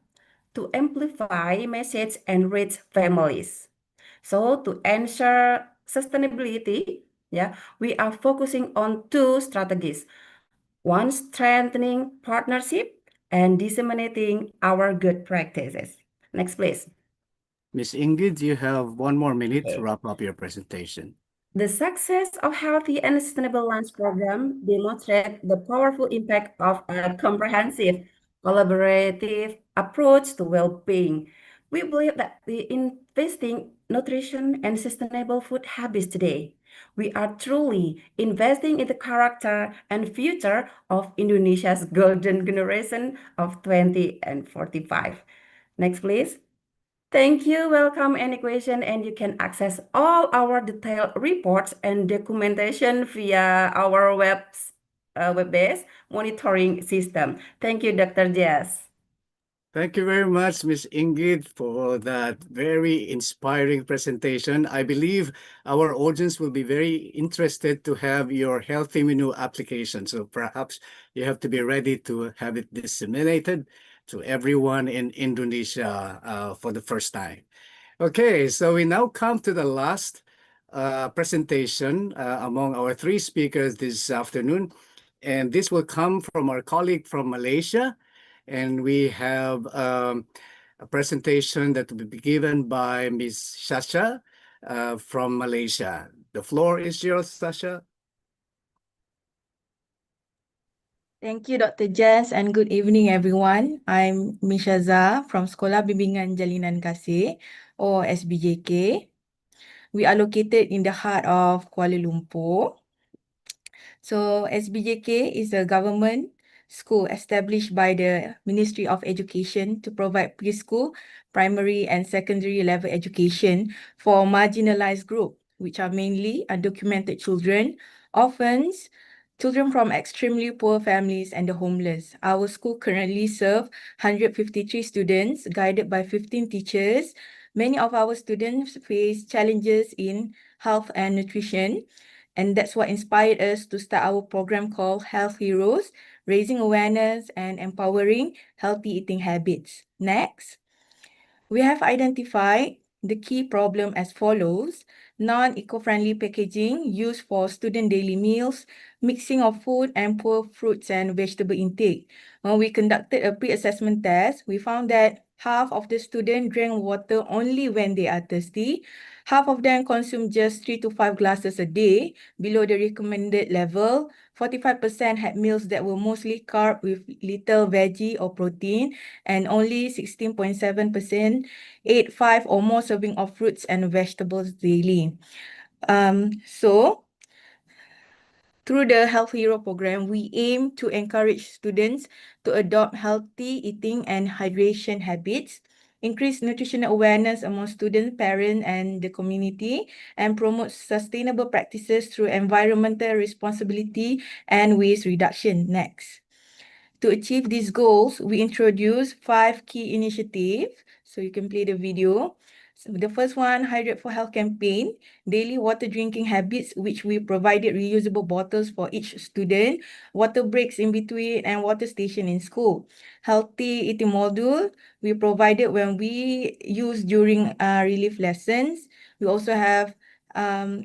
Speaker 14: to amplify message and reach families. So to ensure sustainability, we are focusing on 2 strategies. One, strengthening partnership and disseminating our good practices. Next, please.
Speaker 12: Ms. Ingrid, you have 1 more minute to wrap up your presentation.
Speaker 14: The success of Healthy and Sustainable Lunch Program demonstrates the powerful impact of a comprehensive, collaborative approach to well-being. We believe that investing nutrition and sustainable food habits today, we are truly investing in the character and future of Indonesia's golden generation of 20 and 45. Next, please. Thank you. Welcome any question, and you can access all our detailed reports and documentation via our web-based monitoring system. Thank you, Dr. Jess.
Speaker 12: Thank you very much, Ms. Ingrid, for that very inspiring presentation. I believe our audience will be very interested to have your healthy menu application. So perhaps you have to be ready to have it disseminated to everyone in Indonesia for the first time. Okay, so we now come to the last presentation among our 3 speakers this afternoon. And this will come from our colleague from Malaysia. And we have a presentation that will be given by Ms. Sasha from Malaysia. The floor is yours, Sasha.
Speaker 15: Thank you, Dr. Jess, and good evening, everyone. I'm Misha Zah from Sekolah Bimbingan Jalinan Kasih, or SBJK. We are located in the heart of Kuala Lumpur. So SBJK is a government school established by the Ministry of Education to provide preschool, primary, and secondary level education for marginalized groups, which are mainly undocumented children, orphans, children from extremely poor families, and the homeless. Our school currently serves 153 students, guided by 15 teachers. Many of our students face challenges in health and nutrition, And that's what inspired us to start our program called Health Heroes, raising awareness and empowering healthy eating habits. Next. We have identified the key problem as follows: non-eco-friendly packaging used for student daily meals, mixing of food, and poor fruits and vegetable intake. When we conducted a pre-assessment test, we found that half of the students drank water only when they are thirsty. Half of them consume just 3 to 5 glasses a day, below the recommended level. 45% had meals that were mostly carb with little veggie or protein, and only 16.7% ate 5 or more serving of fruits and vegetables daily. So through the Health Hero program, we aim to encourage students to adopt healthy eating and hydration habits, increase nutritional awareness among students, parents, and the community, and promote sustainable practices through environmental responsibility and waste reduction. Next. To achieve these goals, we introduce 5 key initiatives. So you can play the video. So the first one, Hydrate for Health campaign, daily water drinking habits, which we provided reusable bottles for each student, water breaks in between, and water station in school. Healthy eating module, we provided when we use during relief lessons. We also have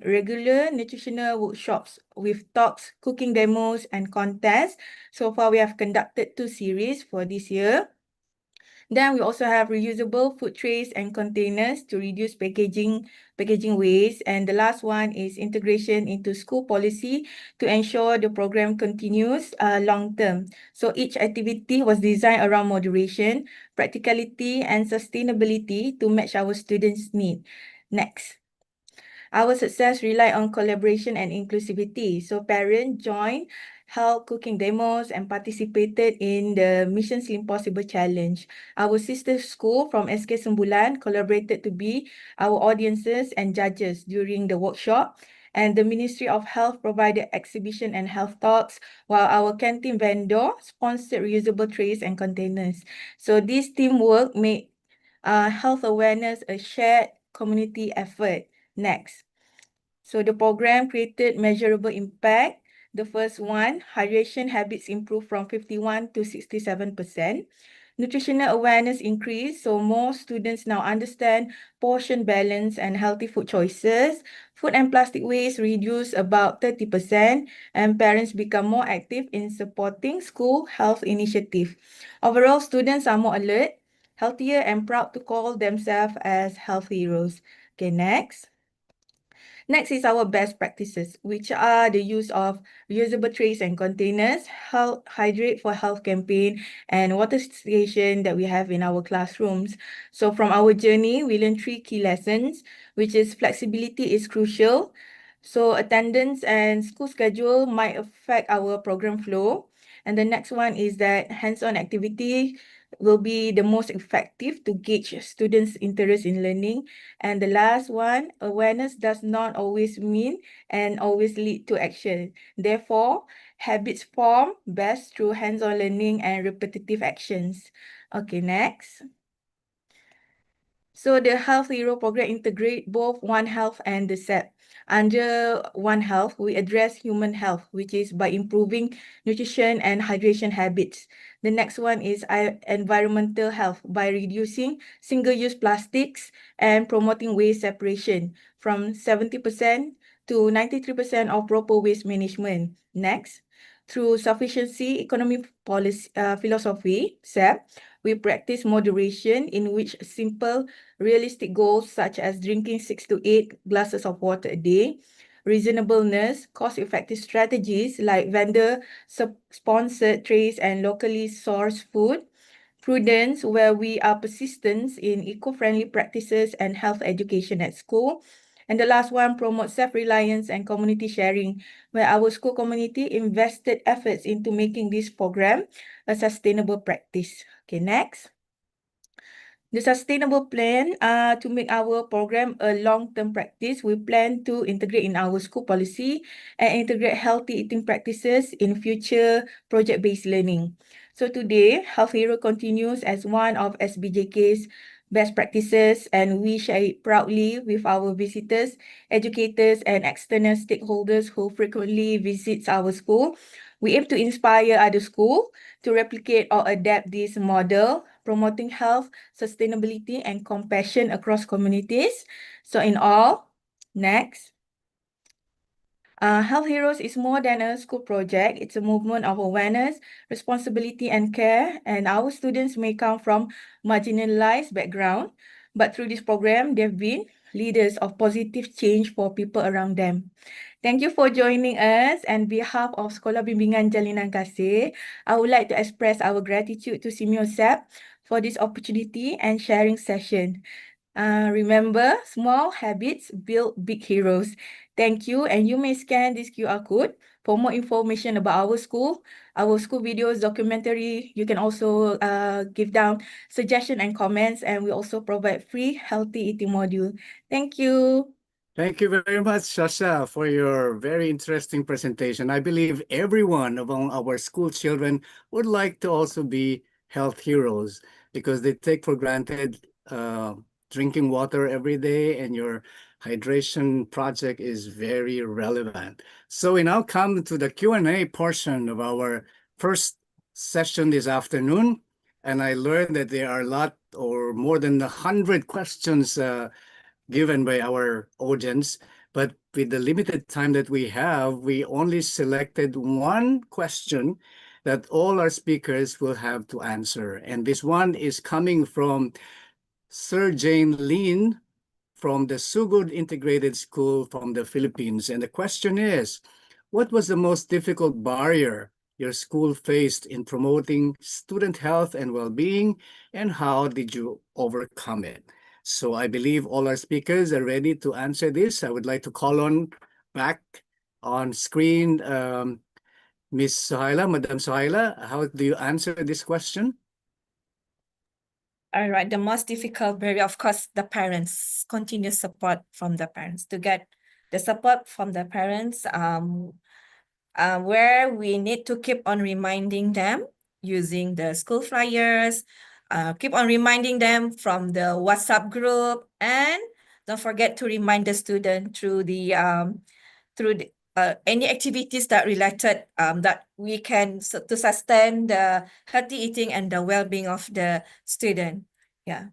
Speaker 15: regular nutritional workshops with talks, cooking demos, and contests. So far, we have conducted 2 series for this year. Then we also have reusable food trays and containers to reduce packaging waste. And the last one is integration into school policy to ensure the program continues long term. So each activity was designed around moderation, practicality, and sustainability to match our students' need. Next. Our success relies on collaboration and inclusivity. So parents joined, held cooking demos, and participated in the Mission Slim Possible Challenge. Our sister school from SK Sembulan collaborated to be our audiences and judges during the workshop. And the Ministry of Health provided exhibition and health talks, while our canteen vendor sponsored reusable trays and containers. So this teamwork made health awareness a shared community effort. Next. So the program created measurable impact. The first one, hydration habits improved from 51 to 67%. Nutritional awareness increased, so more students now understand portion balance and healthy food choices. Food and plastic waste reduced about 30%, and parents become more active in supporting school health initiative. Overall, students are more alert, healthier, and proud to call themselves as health heroes. Okay, next. Next is our best practices, which are the use of reusable trays and containers, Hydrate for Health campaign, and water station that we have in our classrooms. So from our journey, we learned 3 key lessons, which is flexibility is crucial. So attendance and school schedule might affect our program flow. And the next one is that hands-on activity will be the most effective to gauge students' interest in learning. And the last one, awareness does not always mean and always lead to action. Therefore, habits form best through hands-on learning and repetitive actions. Okay, next. So the Health Hero program integrate both One Health and the SEP. Under One Health, we address human health, which is by improving nutrition and hydration habits. The next one is environmental health by reducing single-use plastics and promoting waste separation from 70% to 93% of proper waste management. Next, through sufficiency economy policy philosophy, SEP, we practice moderation in which simple, realistic goals such as drinking 6 to 8 glasses of water a day, reasonableness, cost-effective strategies like vendor-sponsored trays and locally sourced food, prudence, where we are persistent in eco-friendly practices and health education at school. And the last one, promote self-reliance and community sharing, where our school community invested efforts into making this program a sustainable practice. Okay, next. The sustainable plan to make our program a long-term practice, we plan to integrate in our school policy and integrate healthy eating practices in future project-based learning. So today, Health Hero continues as one of SBJK's best practices, and we share it proudly with our visitors, educators, and external stakeholders who frequently visits our school. We aim to inspire other schools to replicate or adapt this model, promoting health, sustainability, and compassion across communities. So in all, next. Health Heroes is more than a school project. It's a movement of awareness, responsibility, and care. And our students may come from marginalized background, but through this program, they've been leaders of positive change for people around them. Thank you for joining us. On behalf of Sekolah Bimbingan Jalinan Kasih, I would like to express our gratitude to Simiosep for this opportunity and sharing session. Remember, small habits build big heroes. Thank you, and you may scan this QR code for more information about our school videos, documentary. You can also give down suggestions and comments, and we also provide free healthy eating module. Thank you.
Speaker 12: Thank you very much, Sasha, for your very interesting presentation. I believe everyone among our school children would like to also be health heroes because they take for granted drinking water every day, and your hydration project is very relevant. So we now come to the Q&A portion of our first session this afternoon. And I learned that there are a lot or more than 100 questions given by our audience. But with the limited time that we have, we only selected one question that all our speakers will have to answer. And this one is coming from Sir Jane Lin from the Sugod Integrated School from the Philippines. And the question is, what was the most difficult barrier your school faced in promoting student health and well-being, and how did you overcome it? So I believe all our speakers are ready to answer this. I would like to call on back on screen Ms. Suhaila, Madam Suhaila. How do you answer this question?
Speaker 13: All right, the most difficult barrier, of course, the parents, continuous support from the parents, to get the support from the parents, where we need to keep on reminding them using the school flyers, keep on reminding them from the WhatsApp group, and don't forget to remind the student through the any activities that related that we can to sustain the healthy eating and the well-being of the student. Yeah.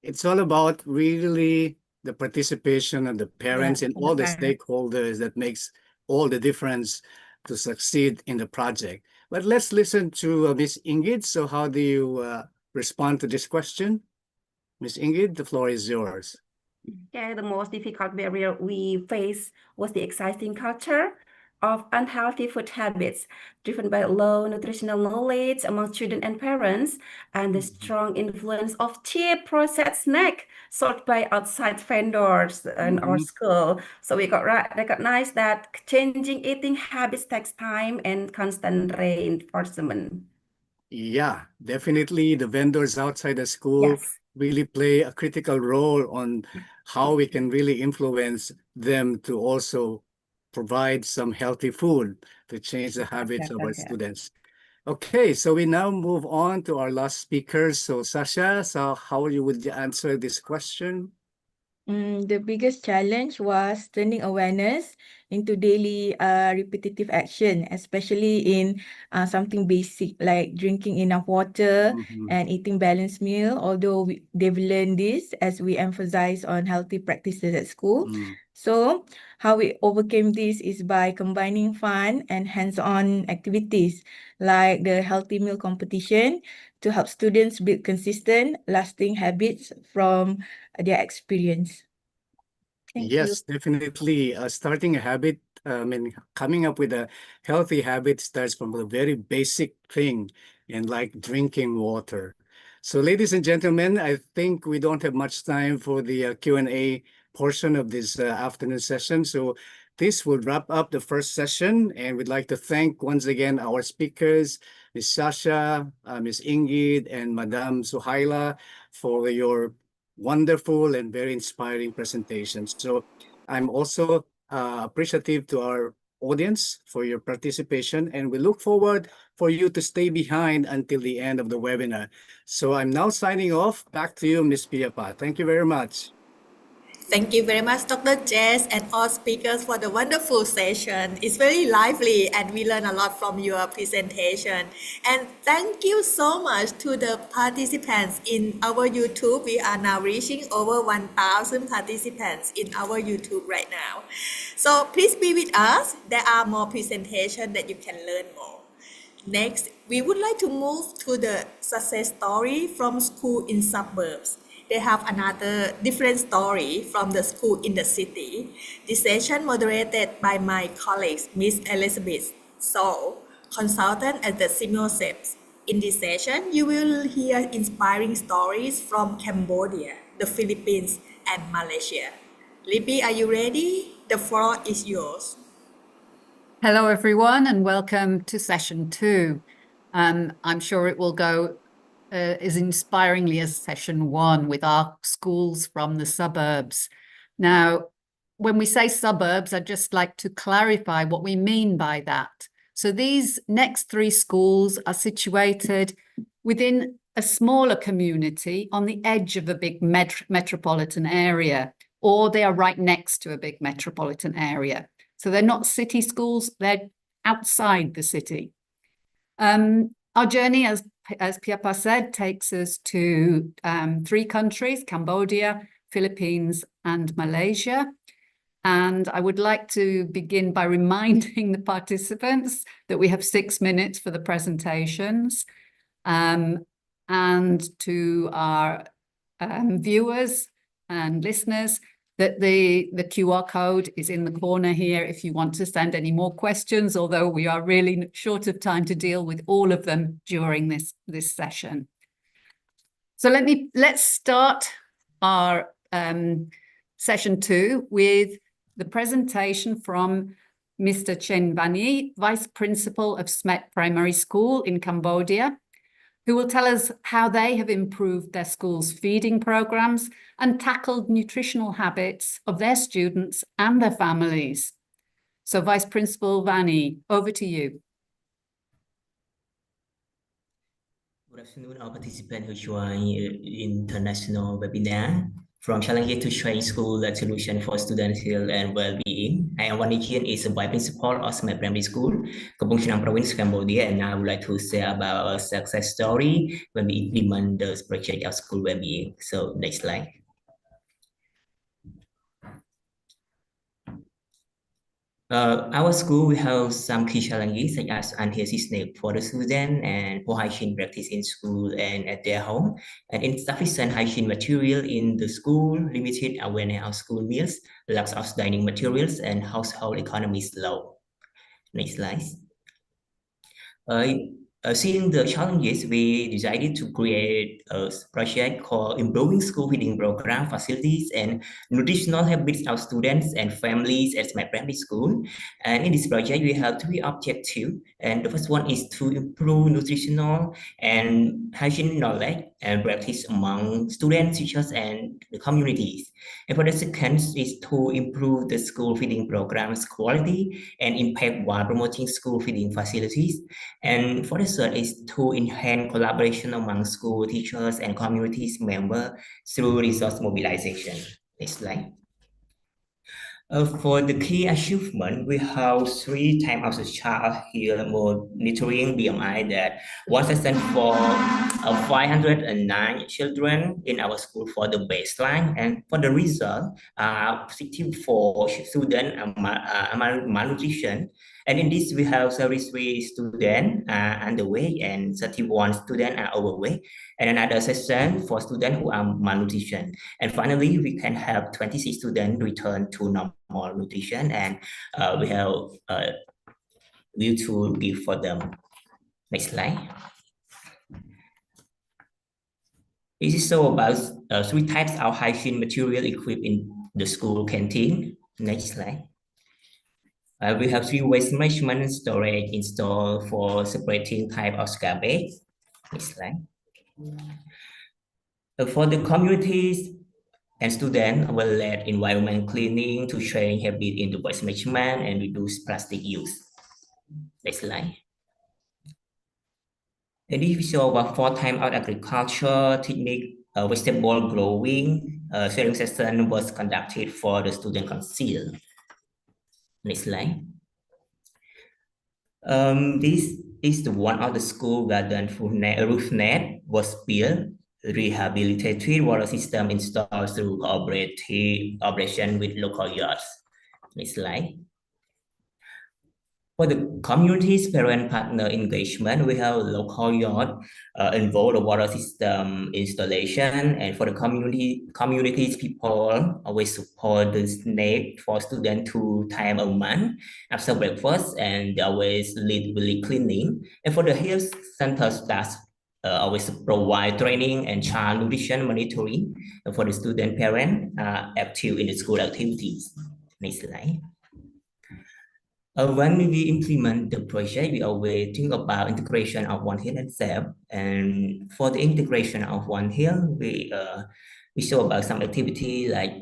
Speaker 12: It's all about really the participation of the parents and
Speaker 13: and
Speaker 12: all
Speaker 13: the
Speaker 12: the
Speaker 13: parents.
Speaker 12: stakeholders that makes all the difference to succeed in the project. But let's listen to Ms. Ingrid. So how do you respond to this question? Ms. Ingrid, the floor is yours.
Speaker 14: Okay, the most difficult barrier we faced was the existing culture of unhealthy food habits driven by low nutritional knowledge among children and parents, and the strong influence of cheap processed snack sold by outside vendors in our school. So we got recognized that changing eating habits takes time and constant reinforcement.
Speaker 12: Yeah, definitely the vendors outside the school really play a critical role on how we can really influence them to also provide some healthy food to change the habits of our students. Okay, so we now move on to our last speaker. So Sasha, so how would you answer this question?
Speaker 15: The biggest challenge was turning awareness into daily repetitive action, especially in something basic like drinking enough water and eating balanced meal. Although they've learned this as we emphasize on healthy practices at school. So how we overcame this is by combining fun and hands-on activities like the healthy meal competition to help students build consistent, lasting habits from their experience. Thank you.
Speaker 12: Yes, definitely. Starting a habit, coming up with a healthy habit starts from a very basic thing, and like drinking water. So ladies and gentlemen, I think we don't have much time for the Q&A portion of this afternoon session. So this will wrap up the first session, and we'd like to thank once again our speakers, Ms. Sasha, Ms. Ingrid, and Madam Suhaila for your wonderful and very inspiring presentations. So I'm also appreciative to our audience for your participation, and we look forward for you to stay behind until the end of the webinar. So I'm now signing off. Back to you, Ms. Piapa. Thank you very much.
Speaker 9: Thank you very much, Dr. Jess, and all speakers for the wonderful session. It's very lively and we learn a lot from your presentation. And thank you so much to the participants in our YouTube. We are now reaching over 1,000 participants in our YouTube right now. So please be with us. There are more presentations that you can learn more. Next, we would like to move to the success story from school in suburbs. They have another different story from the school in the city. This session moderated by my colleagues, Miss Elizabeth So, consultant at the Simioceps. In this session, you will hear inspiring stories from Cambodia, the Philippines, and Malaysia. Libby, are you ready? The floor is yours.
Speaker 16: Hello, everyone, and welcome to session 2. I'm sure it will go as inspiringly as session 1 with our schools from the suburbs. Now, when we say suburbs, I'd just like to clarify what we mean by that. So these next 3 schools are situated within a smaller community on the edge of a big metropolitan area, or they are right next to a big metropolitan area. So they're not city schools, they're outside the city. Our journey, as Piapa said, takes us to 3 countries, Cambodia, Philippines, and Malaysia. And I would like to begin by reminding the participants that we have 6 minutes for the presentations. And to our viewers and listeners, that the QR code is in the corner here if you want to send any more questions, although we are really short of time to deal with all of them during this session. So let's start our session 2 with the presentation from Mr. Chen Vani, Vice Principal of Smet Primary School in Cambodia, who will tell us how they have improved their school's feeding programs and tackled nutritional habits of their students and their families. So Vice Principal Vani, over to you.
Speaker 17: Good afternoon, all participants who join international webinar. From Challenges to Change School, a solution for students' health and well-being. I am Wani Chien, is a vice principal of Smet Primary School, Kampong Chnang Province, Cambodia, and I would like to share about our success story when we implement the project of school well-being. So next slide. Our school, we have some key challenges such as unhealthy snack for the students and poor hygiene practice in school and at their home, and insufficient hygiene material in the school, limited awareness of school meals, lack of dining materials, and household economy is low. Next slide. Seeing the challenges, we decided to create a project called Improving School Feeding Program Facilities and Nutritional Habits of Students and Families at Smet Primary School. And in this project, we have 3 objectives. And the first one is to improve nutritional and hygiene knowledge and practice among students, teachers, and the communities. And for the second is to improve the school feeding program's quality and impact while promoting school feeding facilities. And for the third is to enhance collaboration among school teachers and communities members through resource mobilization. Next slide. For the key achievement, we have 3 types of child here monitoring BMI that was assessed for 509 children in our school for the baseline, and for the result, 64 students are malnutrition. And in this, we have 33 students underweight and 31 students are overweight, and another session for students who are malnutrition. And finally, we can have 26 students return to normal nutrition, and we have will to give for them. Next slide. This is so about 3 types of hygiene material equipped in the school canteen. Next slide. We have 3 waste management and storage installed for separating type of garbage. Next slide. For the communities, And students will lead environment cleaning to change habit in the waste management and reduce plastic use. Next slide. And if we show about 4 time out agriculture technique, vegetable growing, sharing session was conducted for the student council. Next slide. This is the one of the school garden roof net was built, rehabilitated water system installed through cooperative operation with local yards. Next slide. For the community's parent partner engagement, we have local yard involved the water system installation, and for the community's people always support the snack for students 2 times a month after breakfast, and they always lead really cleaning. And for the health center staff, always provide training and child nutrition monitoring for the student parent active in the school activities. Next slide. When we implement the project, we always think about integration of One Health and SAFE. And for the integration of One Health, we show about some activity like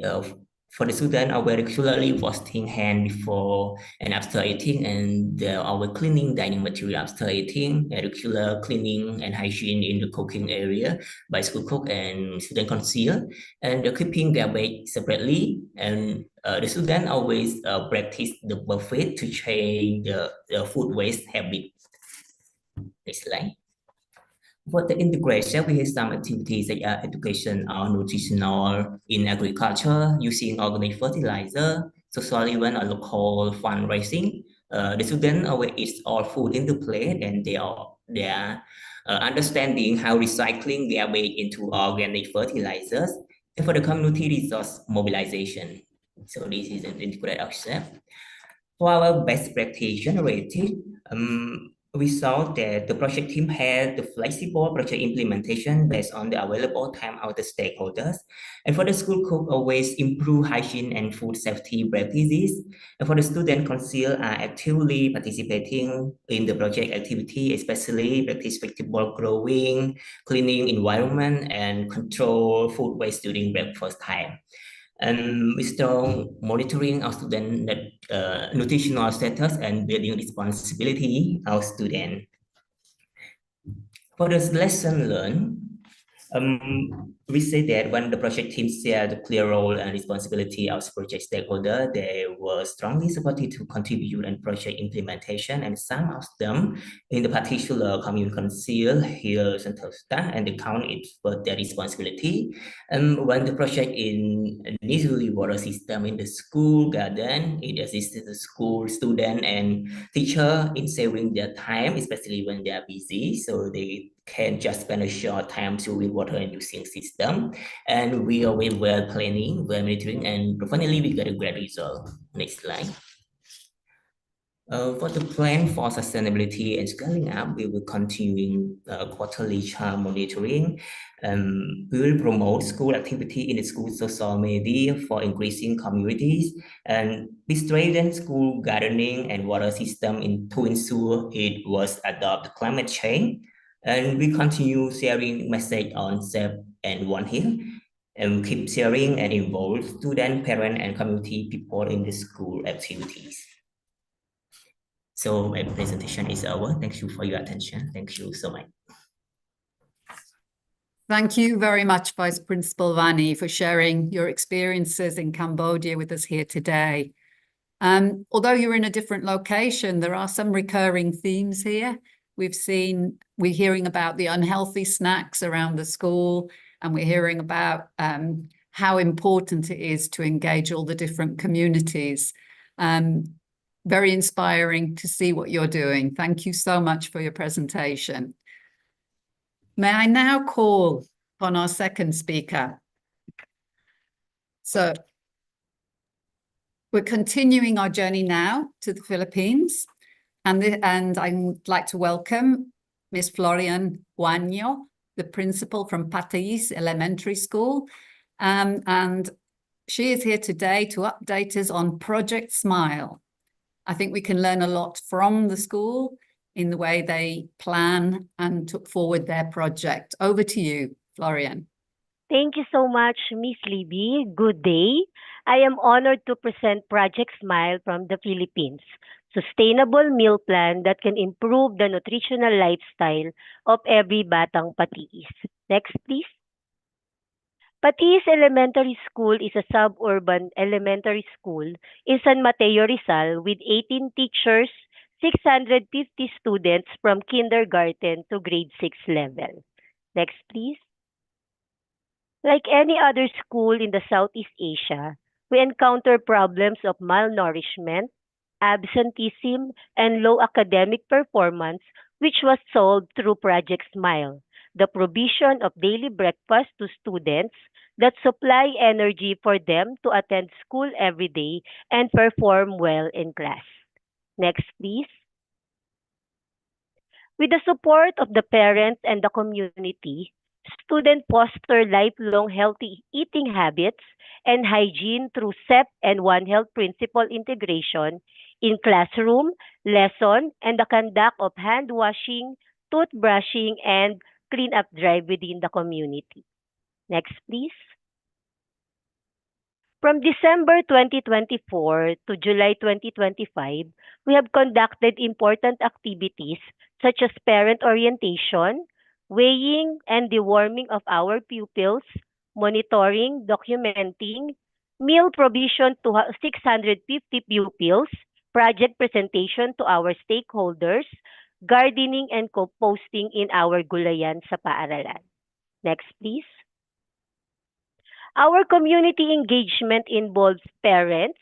Speaker 17: for the student, are regularly washing hand before and after eating, and our cleaning dining material after eating, regular cleaning and hygiene in the cooking area by school cook and student council, and keeping garbage separately. And the student always practice the buffet to change the food waste habit. Next slide. For the integration, we have some activities such as education or nutritional in agriculture using organic fertilizer, social event or local fundraising. The students always eat all food in the plate, and they are understanding how recycling their way into organic fertilizers. And for the community resource mobilization. So this is an integrated action. For our best practice generated, we saw that the project team had the flexible project implementation based on the available time of the stakeholders. And for the school cook, always improve hygiene and food safety practices. And for the student council are actively participating in the project activity, especially practice vegetable growing, cleaning environment, and control food waste during breakfast time. And we strong monitoring our student nutritional status and building responsibility of student. For the lesson learned, we say that when the project team share the clear role and responsibility of project stakeholder, they were strongly supported to contribute in project implementation, and some of them in the particular community council here central staff and the county for their responsibility. And when the project in initially water system in the school garden, it assisted the school student and teacher in saving their time, especially when they are busy, so they can just spend a short time to with water and using system. And we are well planning, well monitoring, and finally we got a great result. Next slide. For the plan for sustainability and scaling up, we will continue quarterly child monitoring. We will promote school activity in the school social media for increasing communities, and we strengthen school gardening and water system to ensure it was adopt climate change. And we continue sharing message on SAFE and One Health, and keep sharing and involve student, parent, and community people in the school activities. So my presentation is over. Thank you for your attention. Thank you so much.
Speaker 16: Thank you very much, Vice Principal Vani, for sharing your experiences in Cambodia with us here today. Although you're in a different location, there are some recurring themes here. We're hearing about the unhealthy snacks around the school, and we're hearing about how important it is to engage all the different communities. Very inspiring to see what you're doing. Thank you so much for your presentation. May I now call on our second speaker? So we're continuing our journey now to the Philippines. And I would like to welcome Ms. Florian Guanyo, the principal from Patayis Elementary School. And she is here today to update us on Project Smile. I think we can learn a lot from the school in the way they plan and took forward their project. Over to you, Florian.
Speaker 18: Thank you so much, Miss Libby. Good day. I am honored to present Project Smile from the Philippines, sustainable meal plan that can improve the nutritional lifestyle of every batang Patiis. Next, please. Patiis Elementary School is a suburban elementary school in San Mateo, Rizal with 18 teachers, 650 students from kindergarten to grade 6 level. Next, please. Like any other school in the Southeast Asia, we encounter problems of malnourishment, absenteeism, and low academic performance, which was solved through Project Smile, the provision of daily breakfast to students that supply energy for them to attend school every day and perform well in class. Next, please. With the support of the parents and the community, students foster lifelong healthy eating habits and hygiene through SEP and One Health principle integration in classroom, lesson, and the conduct of hand washing, toothbrushing, and cleanup drive within the community. Next, please. From December 2024 to July 2025, we have conducted important activities such as parent orientation, weighing and deworming of our pupils, monitoring, documenting, meal provision to 650 pupils, project presentation to our stakeholders, gardening and composting in our gulayan sa paaralan. Next, please. Our community engagement involves parents,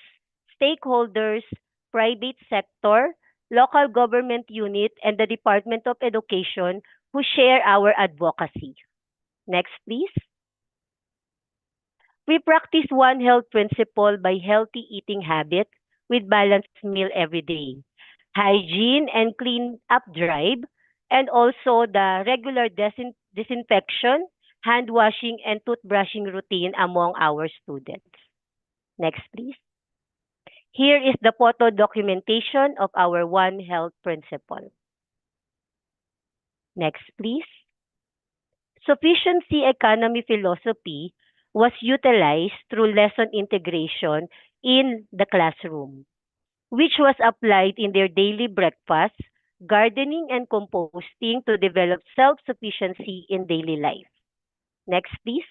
Speaker 18: stakeholders, private sector, local government unit, and the Department of Education who share our advocacy. Next, please. We practice One Health principle by healthy eating habit with balanced meal every day, hygiene and clean up drive, and also the regular disinfection, hand washing, and toothbrushing routine among our students. Next, please. Here is the photo documentation of our One Health principle. Next, please. Sufficiency economy philosophy was utilized through lesson integration in the classroom, which was applied in their daily breakfast, gardening, and composting to develop self-sufficiency in daily life. Next, please.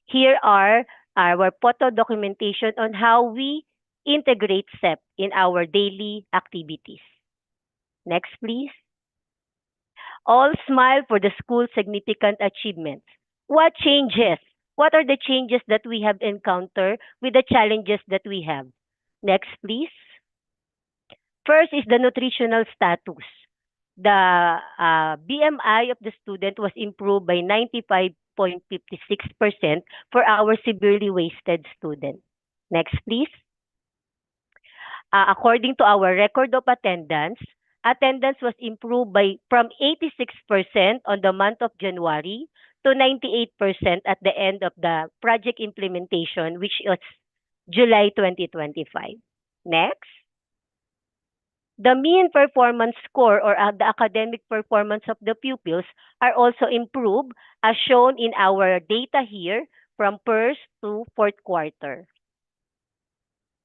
Speaker 18: Here are our photo documentation on how we integrate SEP in our daily activities. Next, please. All smile for the school's significant achievements. What changes? What are the changes that we have encountered with the challenges that we have? Next, please. First is the nutritional status. The BMI of the student was improved by 95.56% for our severely wasted student. Next, please. According to our record of attendance was improved by from 86% on the month of January to 98% at the end of the project implementation, which was July 2025. Next. The mean performance score or the academic performance of the pupils are also improved as shown in our data here from first to fourth quarter.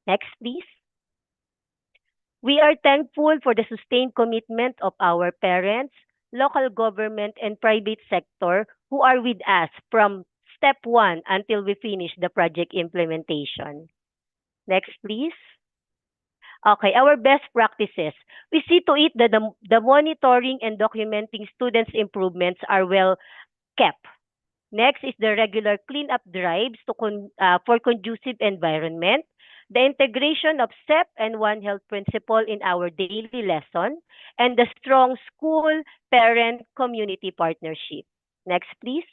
Speaker 18: Next, please. We are thankful for the sustained commitment of our parents, local government, and private sector who are with us from step 1 until we finish the project implementation. Next, please. Okay, our best practices. We see to it that the monitoring and documenting students' improvements are well kept. Next is the regular cleanup drives for conducive environment, the integration of SEP and One Health principle in our daily lesson, and the strong school-parent-community partnership. Next, please.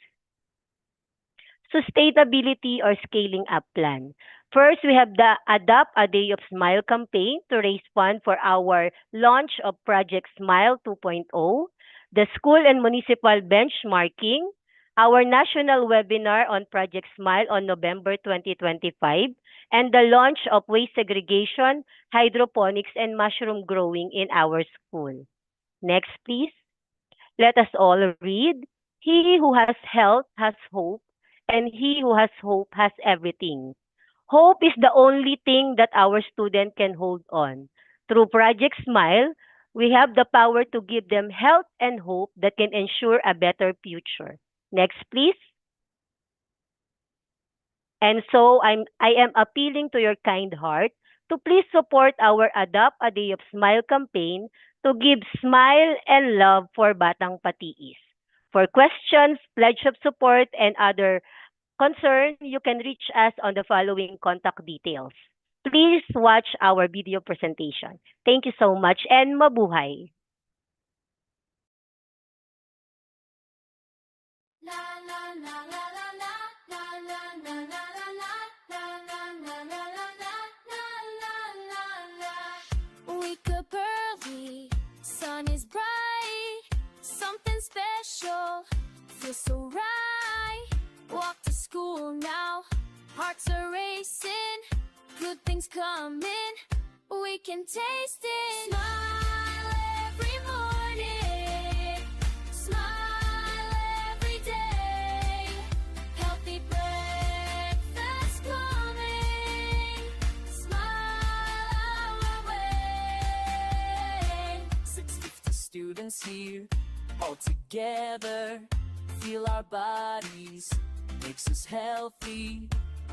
Speaker 18: Sustainability or scaling up plan. First, we have the Adopt a Day of Smile campaign to raise funds for our launch of Project Smile 2.0, the school and municipal benchmarking, our national webinar on Project Smile on November 2025, and the launch of waste segregation, hydroponics, and mushroom growing in our school. Next, please. Let us all read. He who has health has hope. and he who has hope has everything. Hope is the only thing that our student can hold on. Through Project Smile, we have the power to give them health and hope that can ensure a better future. Next, please. And so I am appealing to your kind heart to please support our Adopt a Day of Smile campaign to give smile and love for Batang Patiis. For questions, pledge of support, and other concern, you can reach us on the following contact details. Please watch our video presentation. Thank you so much and mabuhay!
Speaker 1: Wake up early, sun is bright, something special, feels so right. Walk to school now, hearts are racing, good things coming, we can taste it. Smile every morning, smile every day, healthy breakfast coming, smile our way.
Speaker 19: 650 students here, all together, feel our bodies, makes us healthy.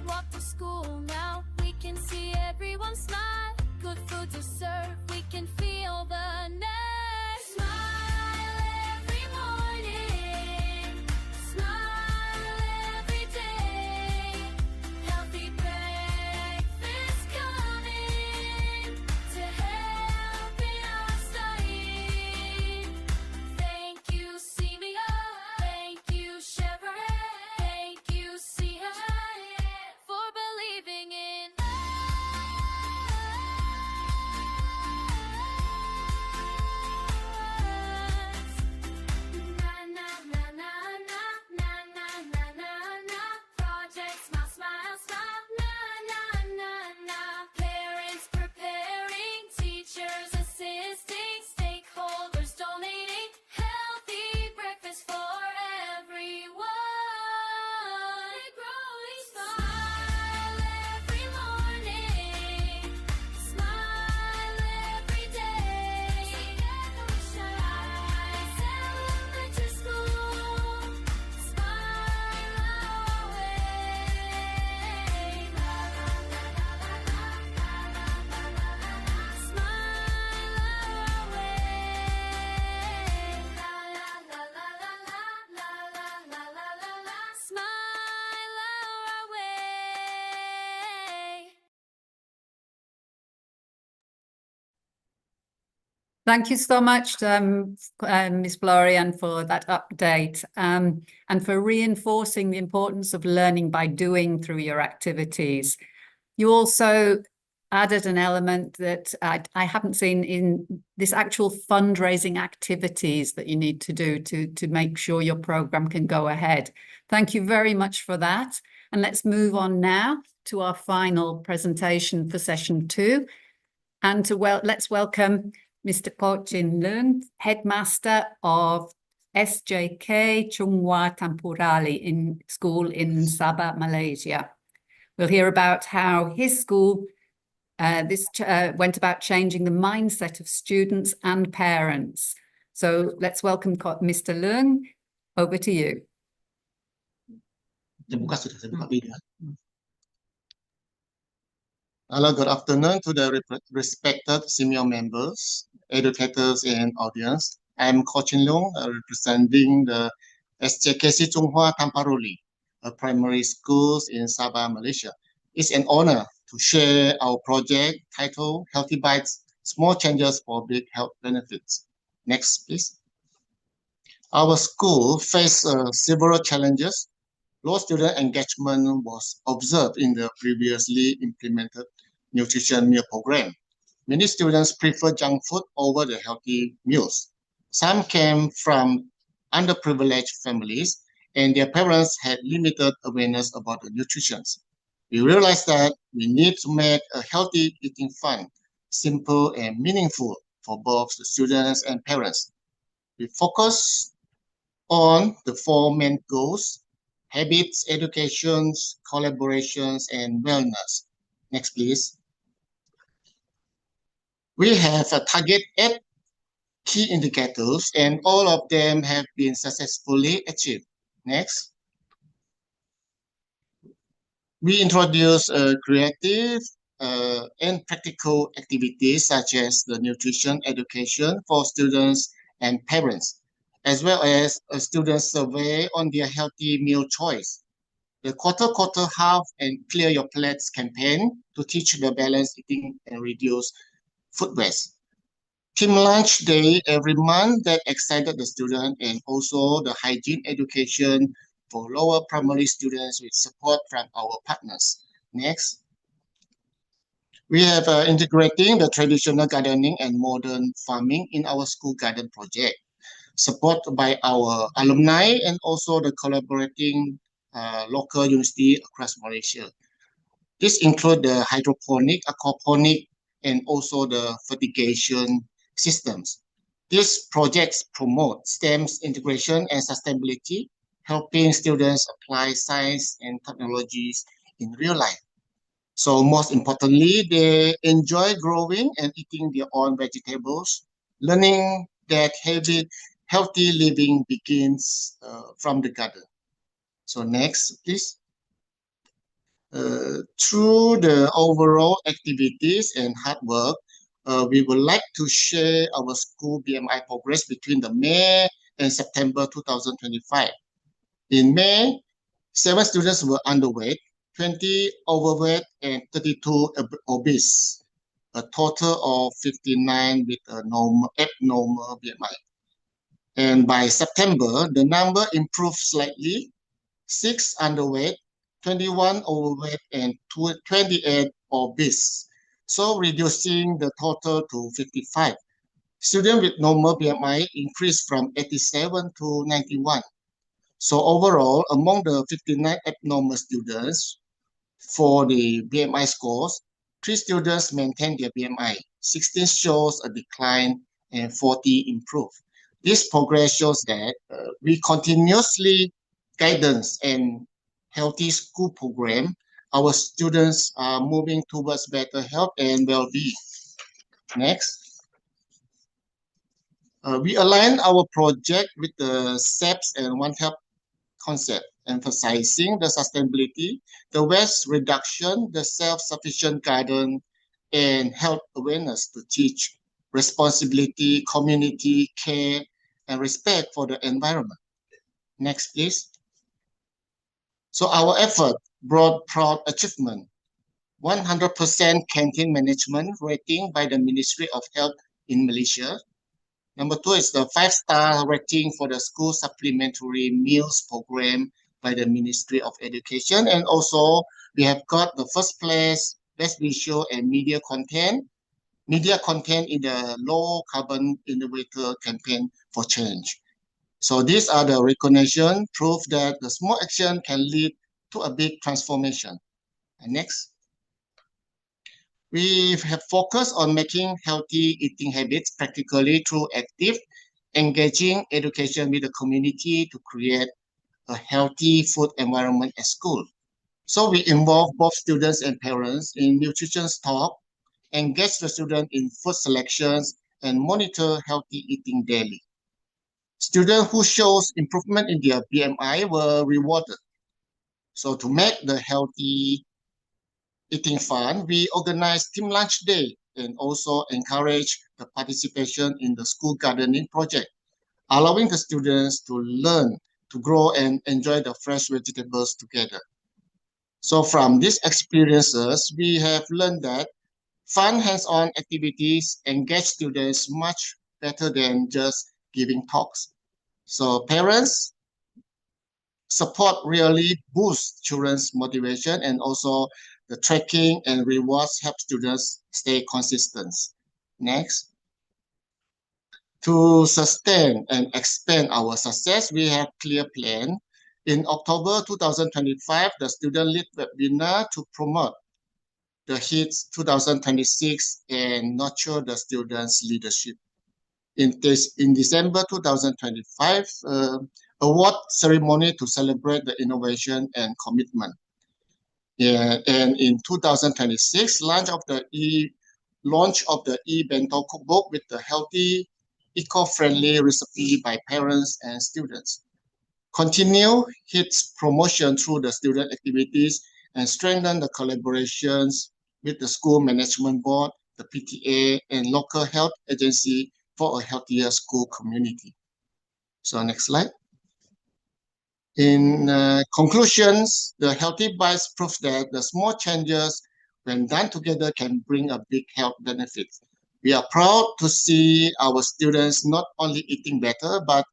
Speaker 1: Walk to school now, we can see everyone smile. Good food to serve, we can feel the nerve. Smile every morning, smile every day, healthy breakfast coming to help in our study. Thank you, CBO, thank you, Chevrolet, thank you, CHI, for believing in us. Na na na na na na na na na na. Project Smile, smile, smile. Na na na na. Parents preparing, teachers assisting, stakeholders donating, healthy breakfast for everyone. Growing smile every morning, smile every day. Together we shine. Elementary school, smile our way. La la la la la la la la la la la la. Smile our way. La la la la la la la la la la la la. Smile our way.
Speaker 16: Thank you so much, Ms. Florian, for that update and for reinforcing the importance of learning by doing through your activities. You also added an element that I haven't seen in this actual fundraising activities that you need to do to make sure your program can go ahead. Thank you very much for that. And let's move on now to our final presentation for session 2. And let's welcome Mr. Ko Chin Leung, Headmaster of SJK Chung Hua Tampurali School in Sabah, Malaysia. We'll hear about how his school went about changing the mindset of students and parents. So let's welcome Mr. Leung. Over to you.
Speaker 20: Hello, good afternoon to the respected senior members, educators, and audience. I'm Ko Chin Leung, representing the SJKC Chung Hua Tampurali, a primary schools in Sabah, Malaysia. It's an honor to share our project titled Healthy Bites, Small Changes for Big Health Benefits. Next, please. Our school faced several challenges. Low student engagement was observed in the previously implemented nutrition meal program. Many students prefer junk food over the healthy meals. Some came from underprivileged families, and their parents had limited awareness about the nutrition. We realized that we need to make a healthy eating fun, simple and meaningful for both the students and parents. We focus on the 4 main goals: habits, educations, collaborations, and wellness. Next, please. We have a target 8 key indicators, and all of them have been successfully achieved. Next. We introduce creative and practical activities such as the nutrition education for students and parents, as well as a student survey on their healthy meal choice. The quarter, half, and clear your plates campaign to teach the balanced eating and reduce food waste. Team lunch day every month that excited the student, and also the hygiene education for lower primary students with support from our partners. Next. We have integrating the traditional gardening and modern farming in our school garden project, supported by our alumni and also the collaborating local university across Malaysia. This includes the hydroponic, aquaponic, and also the fertigation systems. These projects promote STEM's integration and sustainability, helping students apply science and technologies in real life. So most importantly, they enjoy growing and eating their own vegetables, learning that healthy living begins from the garden. So next, please. Through the overall activities and hard work, we would like to share our school BMI progress between the May and September 2025. In May, 7 students were underweight, 20 overweight, and 32 obese, a total of 59 with a abnormal BMI. And by September, the number improved slightly, 6 underweight, 21 overweight, and 28 obese, so reducing the total to 55. Students with normal BMI increased from 87 to 91. So overall, among the 59 abnormal students, for the BMI scores, 3 students maintained their BMI, 16 shows a decline, and 40 improved. This progress shows that we continuously guidance and healthy school program, our students are moving towards better health and well-being. Next. We align our project with the SEPS and One Health concept, emphasizing the sustainability, the waste reduction, the self-sufficient garden, and health awareness to teach responsibility, community care, and respect for the environment. Next, please. So our effort brought proud achievement. 100% canteen management rating by the Ministry of Health in Malaysia. Number 2 is the 5-star rating for the school supplementary meals program by the Ministry of Education. And also we have got the first place, best visual and media content in the low carbon innovator campaign for change. So these are the recognition proof that the small action can lead to a big transformation. And next. We have focused on making healthy eating habits practically through active, engaging education with the community to create a healthy food environment at school. So we involve both students and parents in nutrition talk, engage the student in food selections, and monitor healthy eating daily. Students who shows improvement in their BMI were rewarded. So to make the healthy eating fun, we organized Team Lunch Day and also encourage the participation in the school gardening project, allowing the students to learn to grow and enjoy the fresh vegetables together. So from these experiences, we have learned that fun hands-on activities engage students much better than just giving talks. So parents support really boosts children's motivation, and also the tracking and rewards help students stay consistent. Next. To sustain and expand our success, we have clear plan. In October 2025, the student lead webinar to promote the HITS 2026 and nurture the students' leadership. In December 2025, award ceremony to celebrate the innovation and commitment. Yeah, and in 2026, launch of the e-bento cookbook with the healthy, eco-friendly recipe by parents and students. Continue its promotion through the student activities and strengthen the collaborations with the school management board, the PTA, and local health agency for a healthier school community. So next slide. In conclusions, the Healthy Bites proves that the small changes, when done together, can bring a big health benefit. We are proud to see our students not only eating better, but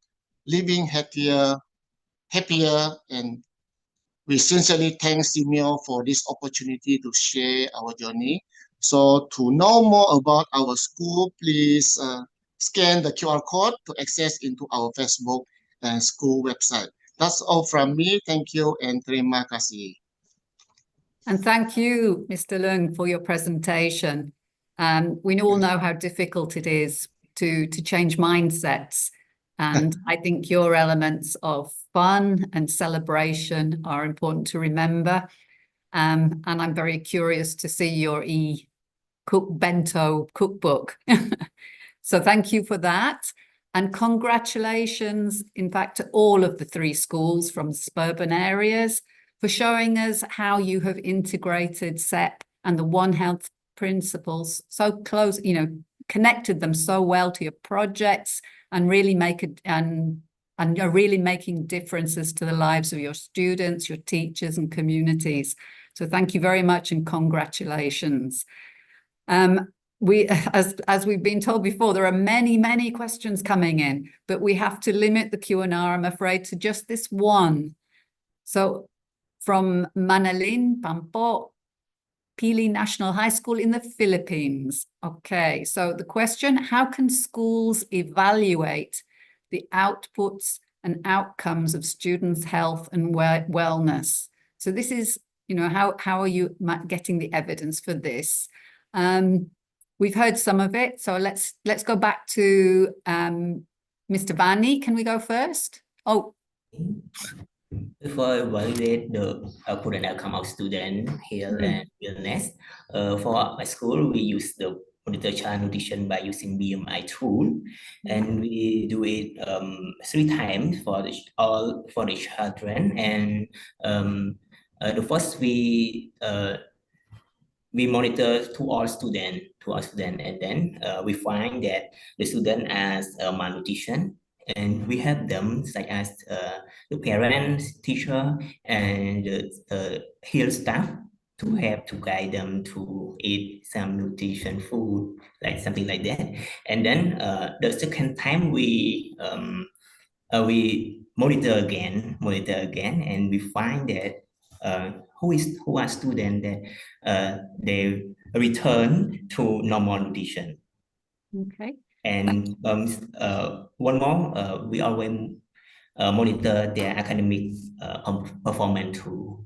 Speaker 20: living happier, and we sincerely thank Simeo for this opportunity to share our journey. So to know more about our school, please scan the QR code to access into our Facebook and school website. That's all from me. Thank you and terima kasih.
Speaker 16: And thank you, Mr. Leung, for your presentation. We all know how difficult it is to change mindsets. And I think your elements of fun and celebration are important to remember. And I'm very curious to see your bento cookbook. So thank you for that. And congratulations, in fact, to all of the 3 schools from suburban areas for showing us how you have integrated CEP and the One Health principles so close, connected them so well to your projects and really are really making differences to the lives of your students, your teachers and communities. So thank you very much and congratulations. As we've been told before, there are many questions coming in, but we have to limit the Q&R, I'm afraid, to just this one. So from Manalin Pampo, Pili National High School in the Philippines. Okay, so the question, how can schools evaluate the outputs and outcomes of students' health and wellness? So this is, how are you getting the evidence for this? We've heard some of it, so let's go back to Mr. Vani. Can we go first? Oh.
Speaker 17: For evaluate the output and outcome of student health and wellness, for my school, we use the monitor child nutrition by using BMI tool, and we do it 3 times for the children. And the first we monitor to all students, and then we find that the student has malnutrition, and we help them, such as the parents, teacher, and the health staff, to help to guide them to eat some nutrition food, like something like that. And then the second time we monitor again, and we find that who are students that they return to normal nutrition.
Speaker 16: Okay.
Speaker 17: And one more, we always monitor their academic performance too.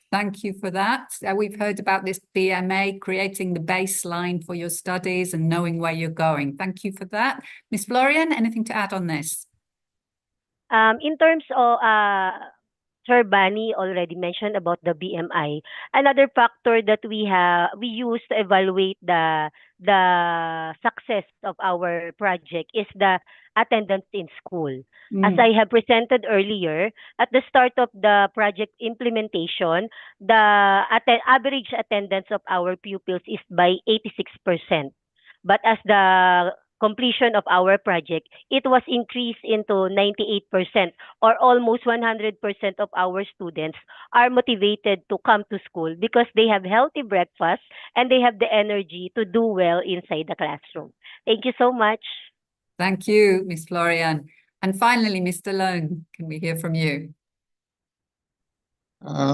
Speaker 16: Thank you for that. We've heard about this BMA, creating the baseline for your studies and knowing where you're going. Thank you for that. Ms. Florian, anything to add on this?
Speaker 18: In terms of Sir Bani already mentioned about the BMI. Another factor that we use to evaluate the success of our project is the attendance in school. As I have presented earlier, at the start of the project implementation, the average attendance of our pupils is by 86%. But as the completion of our project, it was increased into 98%, or almost 100% of our students are motivated to come to school because they have healthy breakfast and they have the energy to do well inside the classroom. Thank you so much.
Speaker 16: Thank you, Ms. Florian. And finally, Mr. Leung, can we hear from you?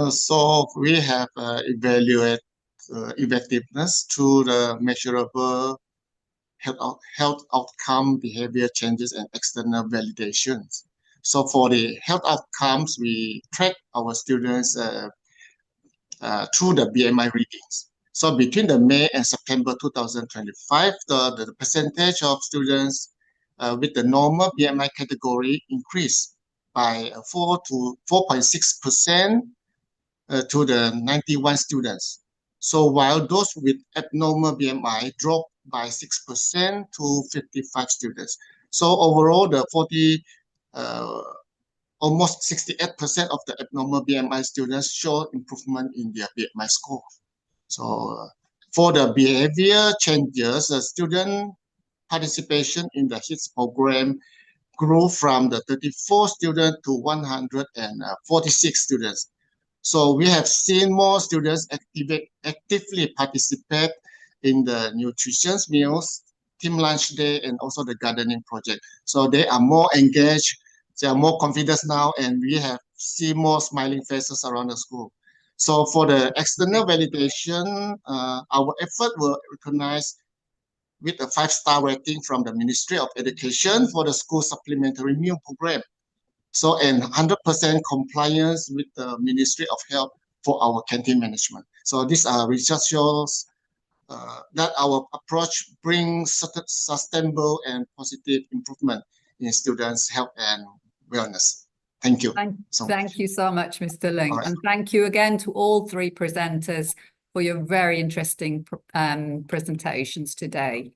Speaker 20: So we have evaluated effectiveness through the measurable health outcome, behavior changes, and external validations. So for the health outcomes, we track our students through the BMI readings. So between the May and September 2025, the percentage of students with the normal BMI category increased by 4.6% to the 91 students. So while those with abnormal BMI dropped by 6% to 55 students. So overall, the almost 68% of the abnormal BMI students show improvement in their BMI score. So for the behavior changes, the student participation in the HITS program grew from the 34 students to 146 students. So we have seen more students actively participate in the nutrition meals, team lunch day, and also the gardening project. So they are more engaged, they are more confident now, and we have seen more smiling faces around the school. So for the external validation, our effort will recognize with a 5-star rating from the Ministry of Education for the school supplementary meal program. So, and 100% compliance with the Ministry of Health for our canteen management. So these are research shows that our approach brings sustainable and positive improvement in students' health and wellness. Thank you.
Speaker 16: Thank you so much, Mr. Ling.
Speaker 20: Right.
Speaker 16: And thank you again to all three presenters for your very interesting presentations today.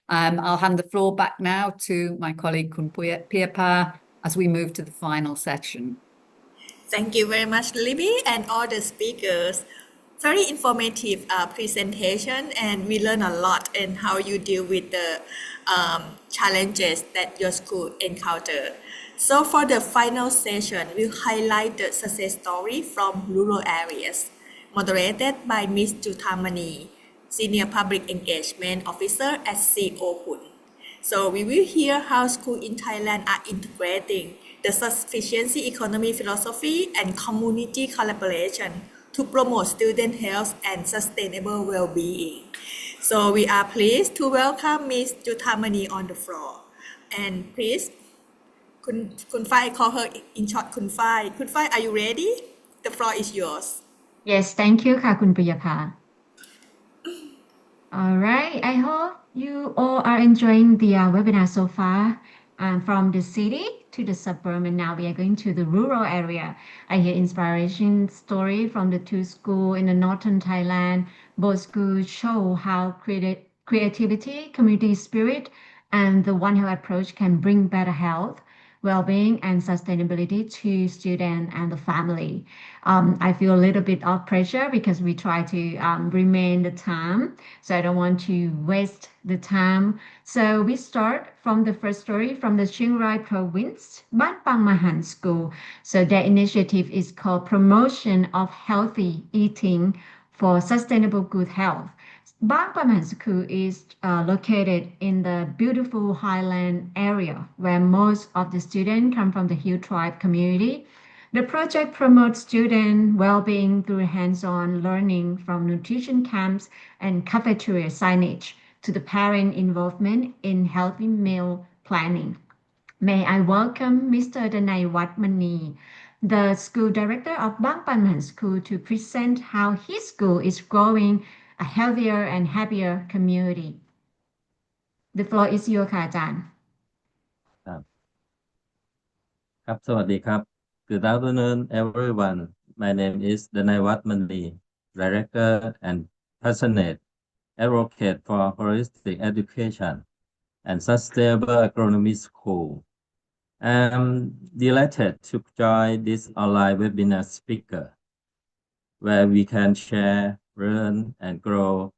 Speaker 16: I'll hand the floor back now to my colleague Kun Piyapa as we move to the final section.
Speaker 9: Thank you very much, Libby, and all the speakers. Very informative presentation, and we learn a lot in how you deal with the challenges that your school encounter. So for the final session, we'll highlight the success story from rural areas, moderated by Ms. Juthamani, Senior Public Engagement Officer at CO Hun. So we will hear how schools in Thailand are integrating the sufficiency economy philosophy and community collaboration to promote student health and sustainable well-being. So we are pleased to welcome Ms. Juthamani on the floor. And please, Kun Phai, call her in short Kun Phai. Kun Phai, are you ready? The floor is yours.
Speaker 21: Yes, thank you, Kun Piyapa. All right, I hope you all are enjoying the webinar so far. From the city to the suburb, and now we are going to the rural area. I hear inspiration story from the two schools in the northern Thailand. Both schools show how creativity, community spirit, and the One Health approach can bring better health, well-being, and sustainability to students and the family. I feel a little bit of pressure because we try to remain the time, so I don't want to waste the time. So we start from the first story from the Chiang Rai province, Ban Pang Mahan School. So their initiative is called Promotion of Healthy Eating for Sustainable Good Health. Ban Pang Mahan School is located in the beautiful highland area where most of the students come from the Hill Tribe community. The project promotes student well-being through hands-on learning from nutrition camps and cafeteria signage to the parent involvement in healthy meal planning. May I welcome Mr. Danai Watmani, the school director of Ban Pang Mahan School, to present how his school is growing a healthier and happier community. The floor is yours, ค่ะอาจารย์
Speaker 22: ครับสวัสดีครับ Good afternoon, everyone. My name is Danai Watmani, Director and Passionate Advocate for Holistic Education and Sustainable Agronomy School. I'm delighted to join this online webinar speaker, where we can share, learn, and grow.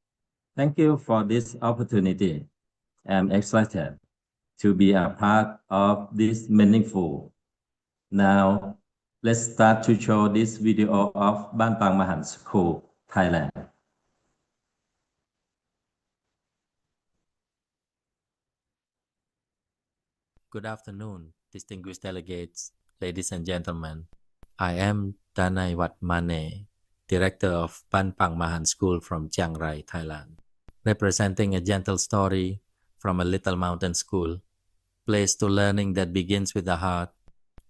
Speaker 22: Thank you for this opportunity. I'm excited to be a part of this meaningful. Now, let's start to show this video of Ban Pang Mahan School, Thailand.
Speaker 23: Good afternoon, distinguished delegates, ladies and gentlemen. I am Danai Watmane, Director of Ban Pang Mahan School from Chiang Rai, Thailand, representing a gentle story from a little mountain school, place to learning that begins with the heart.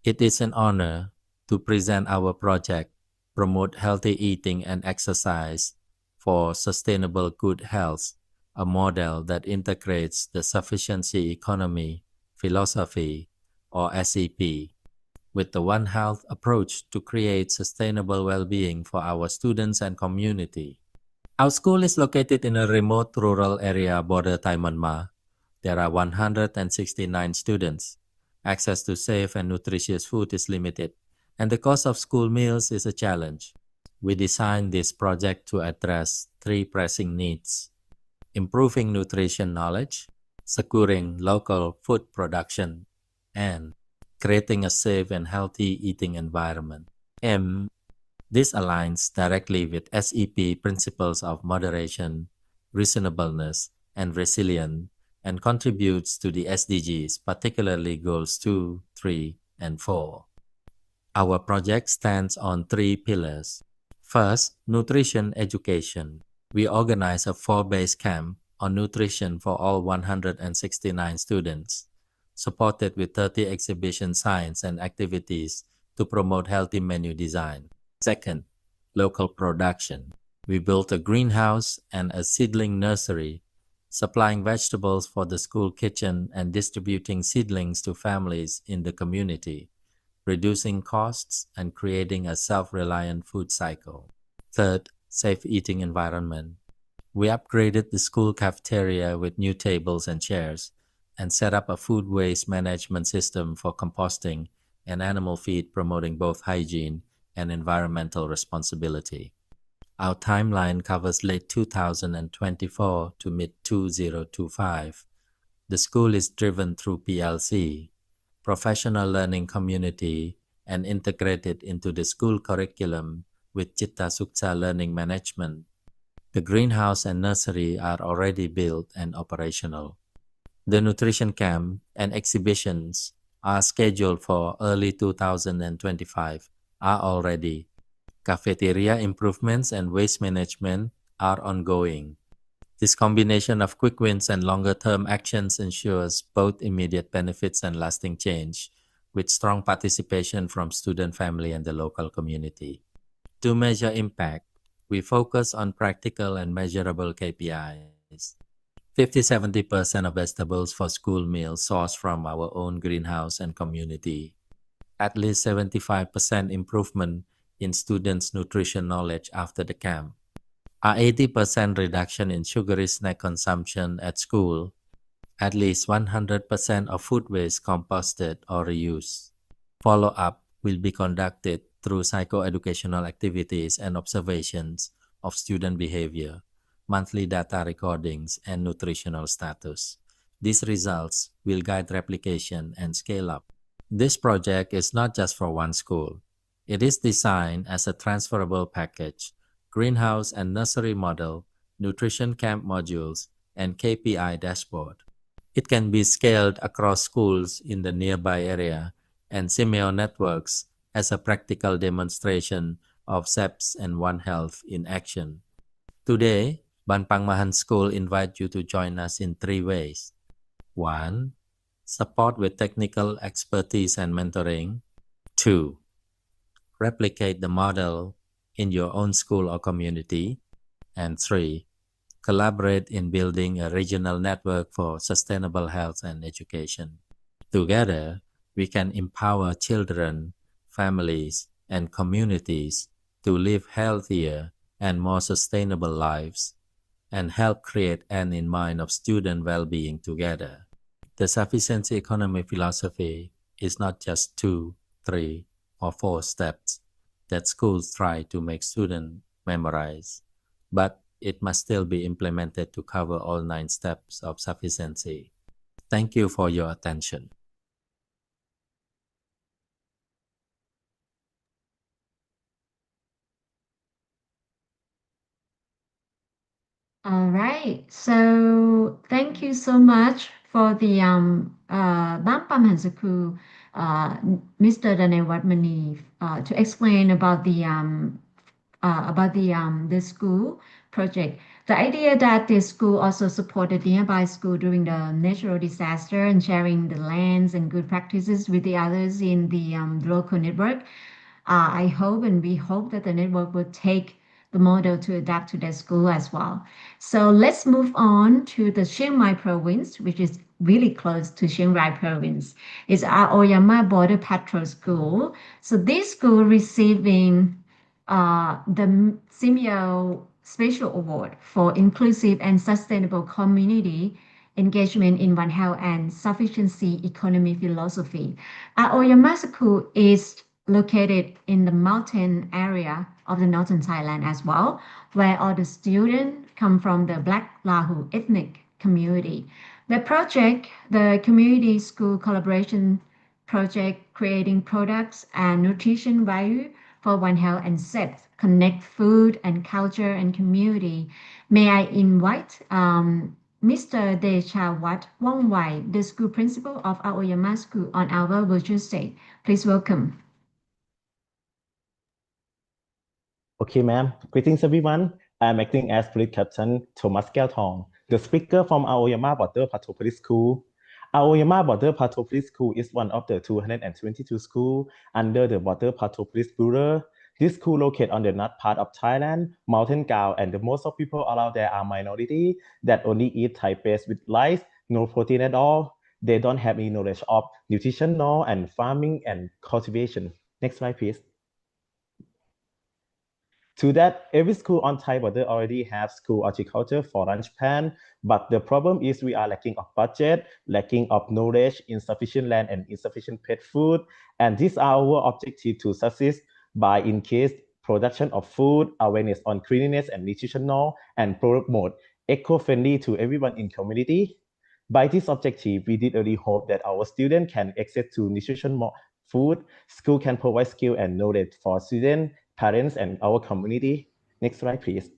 Speaker 23: It is an honor to present our project, Promote Healthy Eating and Exercise for Sustainable Good Health, a model that integrates the sufficiency economy, philosophy, or SEP, with the One Health approach to create sustainable well-being for our students and community. Our school is located in a remote rural area border Thai Myanmar. There are 169 students. Access to safe and nutritious food is limited, and the cost of school meals is a challenge. We designed this project to address three pressing needs: improving nutrition knowledge, securing local food production, and creating a safe and healthy eating environment. This aligns directly with SEP principles of moderation, reasonableness, and resilience, and contributes to the SDGs, particularly Goals 2, 3, and 4. Our project stands on three pillars. First, nutrition education. We organize a 4-base camp on nutrition for all 169 students, supported with 30 exhibition signs and activities to promote healthy menu design. Second, local production. We built a greenhouse and a seedling nursery, supplying vegetables for the school kitchen and distributing seedlings to families in the community, reducing costs and creating a self-reliant food cycle. Third, safe eating environment. We upgraded the school cafeteria with new tables and chairs and set up a food waste management system for composting and animal feed, promoting both hygiene and environmental responsibility. Our timeline covers late 2024 to mid-2025. The school is driven through PLC, professional learning community, and integrated into the school curriculum with Chitta Sukcha Learning Management. The greenhouse and nursery are already built and operational. The nutrition camp and exhibitions are scheduled for early 2025 are already. Cafeteria improvements and waste management are ongoing. This combination of quick wins and longer-term actions ensures both immediate benefits and lasting change, with strong participation from student, family, and the local community. To measure impact, we focus on practical and measurable KPIs. 50-70% of vegetables for school meals sourced from our own greenhouse and community. At least 75% improvement in students' nutrition knowledge after the camp. A 80% reduction in sugary snack consumption at school. At least 100% of food waste composted or reused. Follow-up will be conducted through psychoeducational activities and observations of student behavior, monthly data recordings, and nutritional status. These results will guide replication and scale up. This project is not just for one school. It is designed as a transferable package, greenhouse and nursery model, nutrition camp modules, and KPI dashboard. It can be scaled across schools in the nearby area and Simeo networks as a practical demonstration of SEPS and One Health in action. Today, Ban Pang Mahan School invites you to join us in three ways. 1. Support with technical expertise and mentoring. 2. Replicate the model in your own school or community. And 3. Collaborate in building a regional network for sustainable health and education. Together, we can empower children, families, and communities to live healthier and more sustainable lives and help create an in mind of student well-being together. The sufficiency economy philosophy is not just 2, 3, or 4 steps that schools try to make students memorize, but it must still be implemented to cover all 9 steps of sufficiency. Thank you for your attention.
Speaker 21: All right. So thank you so much for the Ban Pang Mahan School, Mr. Danai Watmani, to explain about the school project. The idea that the school also supported the nearby school during the natural disaster and sharing the lands and good practices with the others in the local network. I hope and we hope that the network will take the model to adapt to their school as well. So let's move on to the Chiang Mai province, which is really close to Chiang Rai province. It's Aoyama Border Patrol School. So this school receiving the Simeo Special Award for Inclusive and Sustainable Community Engagement in One Health and Sufficiency Economy Philosophy. Aoyama School is located in the mountain area of the northern Thailand as well, where all the students come from the Black Lahu ethnic community. The project, the community school collaboration project, creating products and nutrition value for One Health and SEPT, connect food and culture and community. May I invite Mr. Dechawat Wongwai, the school principal of Aoyama School, on our virtual stage. Please welcome.
Speaker 4: Okay, ma'am. Greetings, everyone. I'm acting as Police Captain Thomas Keltong, the speaker from Aoyama Border Patrol Police School. Aoyama Border Patrol Police School is one of the 222 schools under the Border Patrol Police Bureau. This school located on the north part of Thailand, Mountain Gao, and the most of people around there are minority that only eat Thai paste with rice, no protein at all. They don't have any knowledge of nutrition, nor and farming and cultivation. Next slide, please. To that, every school on Thai border already have school horticulture for lunch plan, but the problem is we are lacking of budget, lacking of knowledge, insufficient land, and insufficient pet food. And these are our objective to succeed by increase production of food, awareness on cleanliness and nutritional, and promote eco-friendly to everyone in community. By this objective, we did really hope that our students can access to nutritional food. School can provide skill and knowledge for students, parents, and our community. Next slide, please.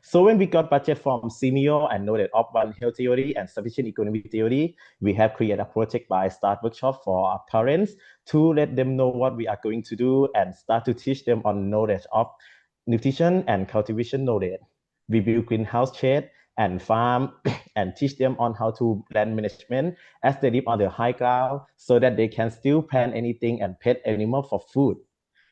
Speaker 4: So when we got budget from Simeo and knowledge of One Health theory and sufficient economy theory, we have created a project by start workshop for our parents to let them know what we are going to do and start to teach them on knowledge of nutrition and cultivation knowledge. We build greenhouse shed and farm and teach them on how to land management as they live on the high ground so that they can still plant anything and pet animal for food.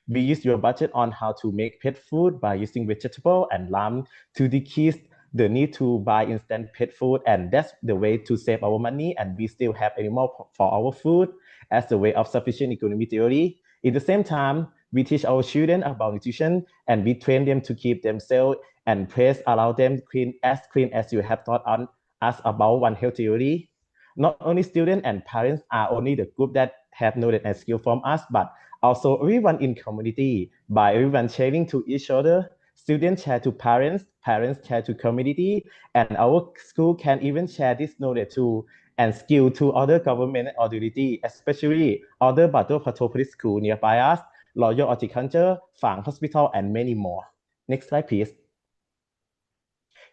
Speaker 4: We use your budget on how to make pet food by using vegetable and lamb to decrease the need to buy instant pet food, and that's the way to save our money and we still have animal for our food as the way of sufficient economy theory. At the same time, we teach our children about nutrition and we train them to keep themselves and place allow them clean as you have taught on us about One Health theory. Not only students and parents are only the group that have knowledge and skill from us, but also everyone in community. By everyone sharing to each other, students share to parents, parents share to community, and our school can even share this knowledge to and skill to other government authority, especially other Border Patrol Police School nearby us, Royal Horticulture, Phang Hospital, and many more. Next slide, please.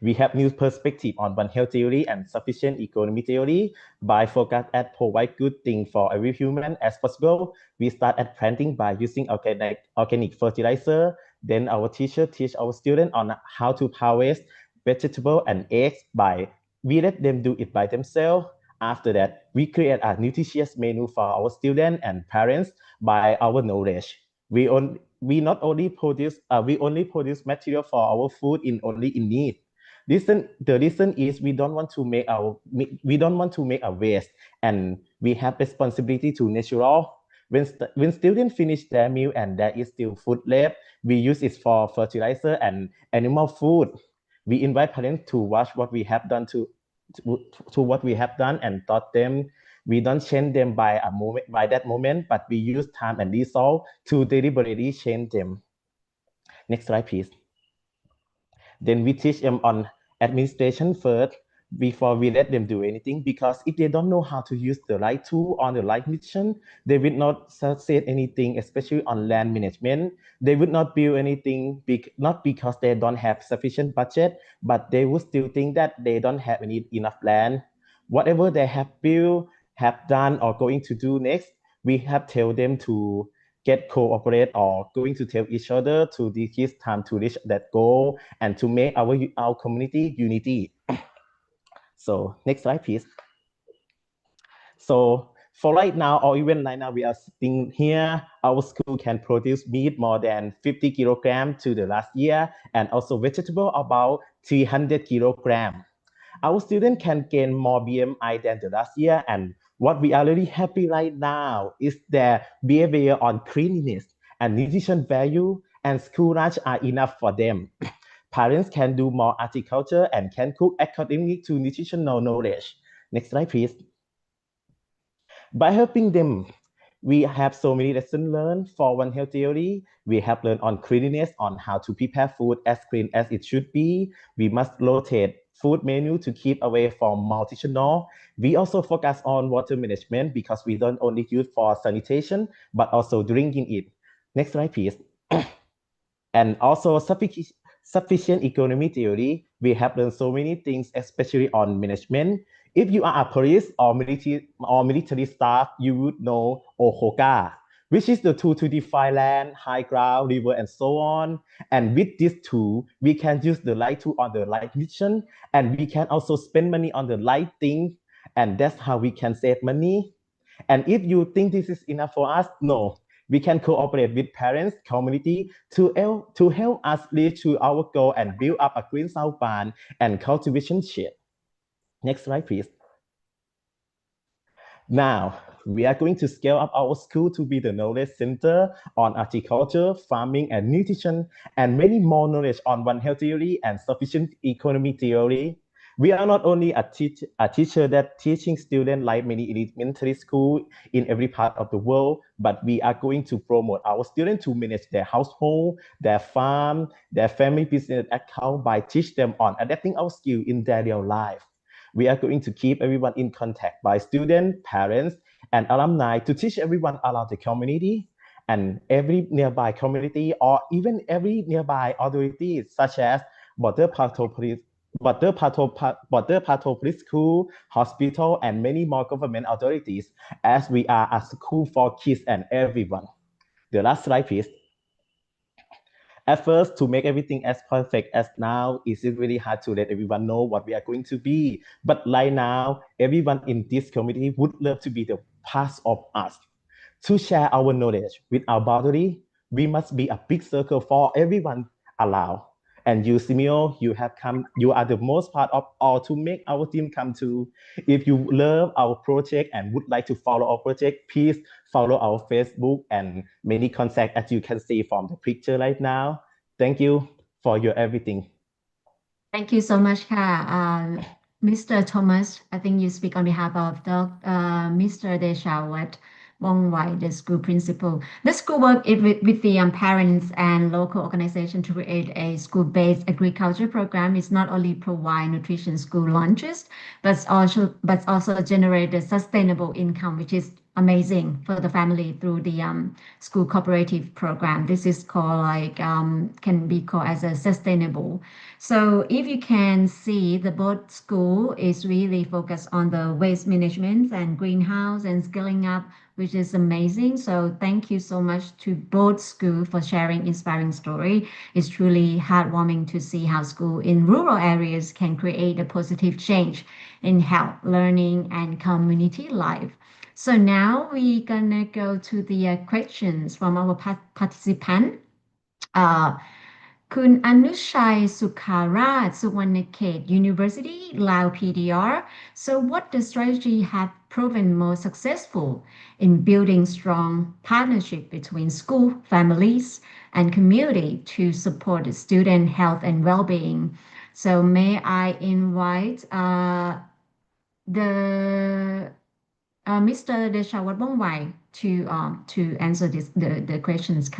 Speaker 4: We have new perspective on One Health theory and sufficient economy theory. By focus at provide good thing for every human as possible. We start at planting by using organic fertilizer. Then our teacher teach our students on how to harvest vegetable and eggs by we let them do it by themselves. After that, we create a nutritious menu for our students and parents by our knowledge. We not only produce material for our food only in need. The reason is we don't want to make a waste, and we have responsibility to natural. When students finish their meal and there is still food left, we use it for fertilizer and animal food. We invite parents to watch what we have done to what we have done and taught them. We don't change them by that moment, but we use time and resolve to deliberately change them. Next slide, please. Then we teach them on administration first before we let them do anything, because if they don't know how to use the right tool on the right mission, they will not succeed anything, especially on land management. They would not build anything, not because they don't have sufficient budget, but they would still think that they don't have enough land. Whatever they have built, have done, or going to do next, we have tell them to get cooperate or going to tell each other to decrease time to reach that goal and to make our community unity. So next slide, please. So for right now, or even right now we are sitting here, our school can produce meat more than 50 kilograms to the last year, and also vegetable about 300 kilograms. Our students can gain more BMI than the last year, and what we are really happy right now is their behavior on cleanliness and nutrition value, and school lunch are enough for them. Parents can do more horticulture and can cook accordingly to nutritional knowledge. Next slide, please. By helping them, we have so many lessons learned for One Health theory. We have learned on cleanliness, on how to prepare food as clean as it should be. We must rotate food menu to keep away from multitional. We also focus on water management because we don't only use for sanitation, but also drinking it. Next slide, please. And also sufficient economy theory. We have learned so many things, especially on management. If you are a police or military staff, you would know OHOGA, which is the tool to define land, high ground, river, and so on. And with this tool, we can use the right tool on the right mission, and we can also spend money on the right thing, and that's how we can save money. And if you think this is enough for us, no. We can cooperate with parents, community to help us reach to our goal and build up a green South Ban and cultivation shed. Next slide, please. Now, we are going to scale up our school to be the knowledge center on horticulture, farming, and nutrition, and many more knowledge on One Health theory and sufficient economy theory. We are not only a teacher that teaching students like many elementary schools in every part of the world, but we are going to promote our students to manage their household, their farm, their family business account by teach them on adapting our skill in their real life. We are going to keep everyone in contact by students, parents, and alumni to teach everyone around the community and every nearby community or even every nearby authorities such as Border Patrol Police School, hospital, and many more government authorities, as we are a school for kids and everyone. The last slide, please. At first, to make everything as perfect as now, it's really hard to let everyone know what we are going to be. But right now, everyone in this community would love to be the part of us. To share our knowledge with our boundary, we must be a big circle for everyone allowed. And you, Simeo, you are the most part of all to make our team come to. If you love our project and would like to follow our project, please follow our Facebook and many contacts as you can see from the picture right now. Thank you for your everything.
Speaker 21: Thank you so much, Mr. Thomas. I think you speak on behalf of Mr. Deshawat Bongwai, the school principal. The school worked with the parents and local organization to create a school-based agriculture program. It's not only provide nutrition school lunches, but also generate a sustainable income, which is amazing for the family through the school cooperative program. This is called can be called as a sustainable. So if you can see, the both school is really focused on the waste management and greenhouse and scaling up, which is amazing. So thank you so much to both schools for sharing inspiring story. It's truly heartwarming to see how school in rural areas can create a positive change in health, learning, and community life. So now we're gonna go to the questions from our participant. Kun Anushai Sukharat, Suwannakhet University, Lao PDR. So what the strategy have proven most successful in building strong partnership between school, families, and community to support the student health and well-being? So may I invite Mr. Deshawat Bongwai to answer the questions.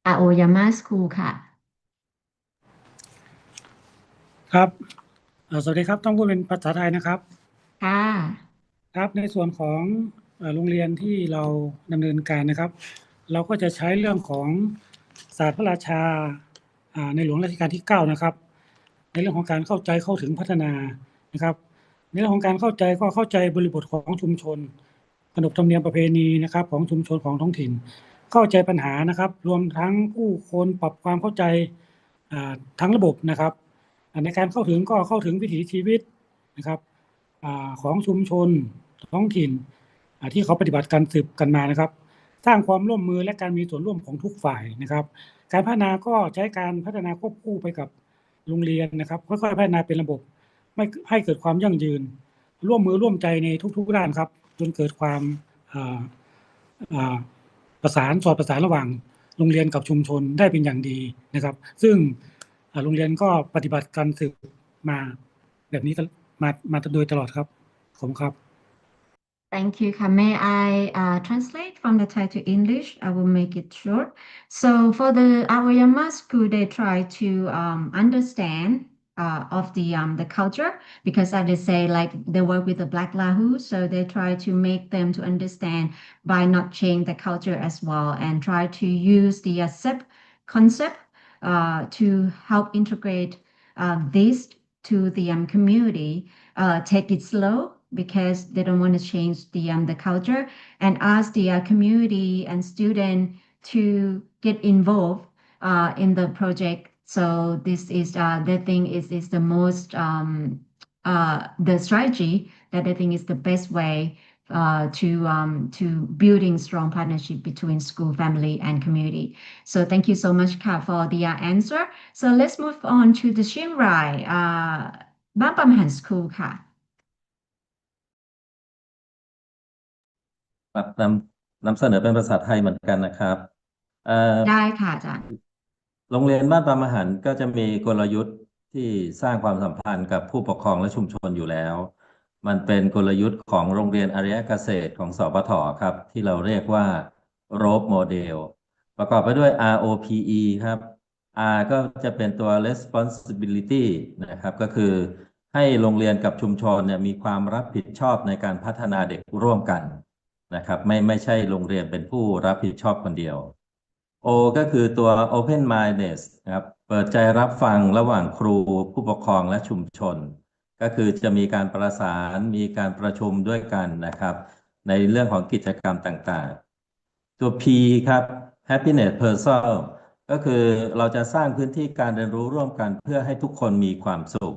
Speaker 21: Aoyama School ค่ะ
Speaker 3: ครับสวัสดีครับต้องพูดเป็นภาษาไทยนะครับ
Speaker 21: ค่ะ
Speaker 3: ครับในส่วนของโรงเรียนที่เราดำเนินการนะครับ เราก็จะใช้เรื่องของศาสตร์พระราชาในหลวงรัชกาลที่9นะครับในเรื่องของการเข้าใจเข้าถึงพัฒนานะครับในเรื่องของการเข้าใจก็เข้าใจบริบทของชุมชนขนบธรรมเนียมประเพณีนะครับของชุมชนของท้องถิ่นเข้าใจปัญหานะครับรวมทั้งผู้คนปรับความเข้าใจทั้งระบบนะครับในการเข้าถึงก็เข้าถึงวิถีชีวิตนะครับของชุมชนท้องถิ่นที่เขาปฏิบัติการสืบกันมานะครับสร้างความร่วมมือและการมีส่วนร่วมของทุกฝ่ายนะครับ การพัฒนาก็ใช้การพัฒนาควบคู่ไปกับโรงเรียนนะครับค่อยๆพัฒนาเป็นระบบไม่ให้เกิดความยั่งยืนร่วมมือร่วมใจในทุกๆด้านครับจนเกิดความประสานระหว่างโรงเรียนกับชุมชนได้เป็นอย่างดีนะครับซึ่งโรงเรียนก็ปฏิบัติการสืบมาแบบนี้มาโดยตลอดครับขอบคุณครับ
Speaker 21: Thank you. May I translate from the Thai to English? I will make it short. So for the Aoyama school, they try to understand of the culture because as they say, like they work with the Black Lahu, so they try to make them to understand by not change the culture as well and try to use the SEP concept to help integrate this to the community. Take it slow because they don't want to change the culture and ask the community and student to get involved in the project. So this is they think is the most the strategy that they think is the best way to building strong partnership between school, family, and community. So thank you so much, Ka, for the answer. So let's move on to the Chiang Rai Bampamhan School, Ka.
Speaker 22: ครับนำเสนอเป็นภาษาไทยเหมือนกันนะครับ
Speaker 21: ได้ค่ะอาจารย์
Speaker 22: โรงเรียนบ้านปามหันต์ก็จะมีกลยุทธ์ที่สร้างความสัมพันธ์กับผู้ปกครองและชุมชนอยู่แล้ว มันเป็นกลยุทธ์ของโรงเรียนอารยเกษตรของสปท.ครับที่เราเรียกว่า ROPE Model ประกอบไปด้วย ROPE ครับ R ก็จะเป็นตัว responsibility นะครับก็คือให้โรงเรียนกับชุมชนเนี่ยมีความรับผิดชอบในการพัฒนาเด็กร่วมกันนะครับไม่ใช่โรงเรียนเป็นผู้รับผิดชอบคนเดียว O ก็คือตัว Open Mindedness นะครับเปิดใจรับฟังระหว่างครูผู้ปกครองและชุมชนก็คือจะมีการประสานมีการประชุมด้วยกันนะครับในเรื่องของกิจกรรมต่างๆตัว P ครับ Happiness Personal ก็คือเราจะสร้างพื้นที่การเรียนรู้ร่วมกันเพื่อให้ทุกคนมีความสุข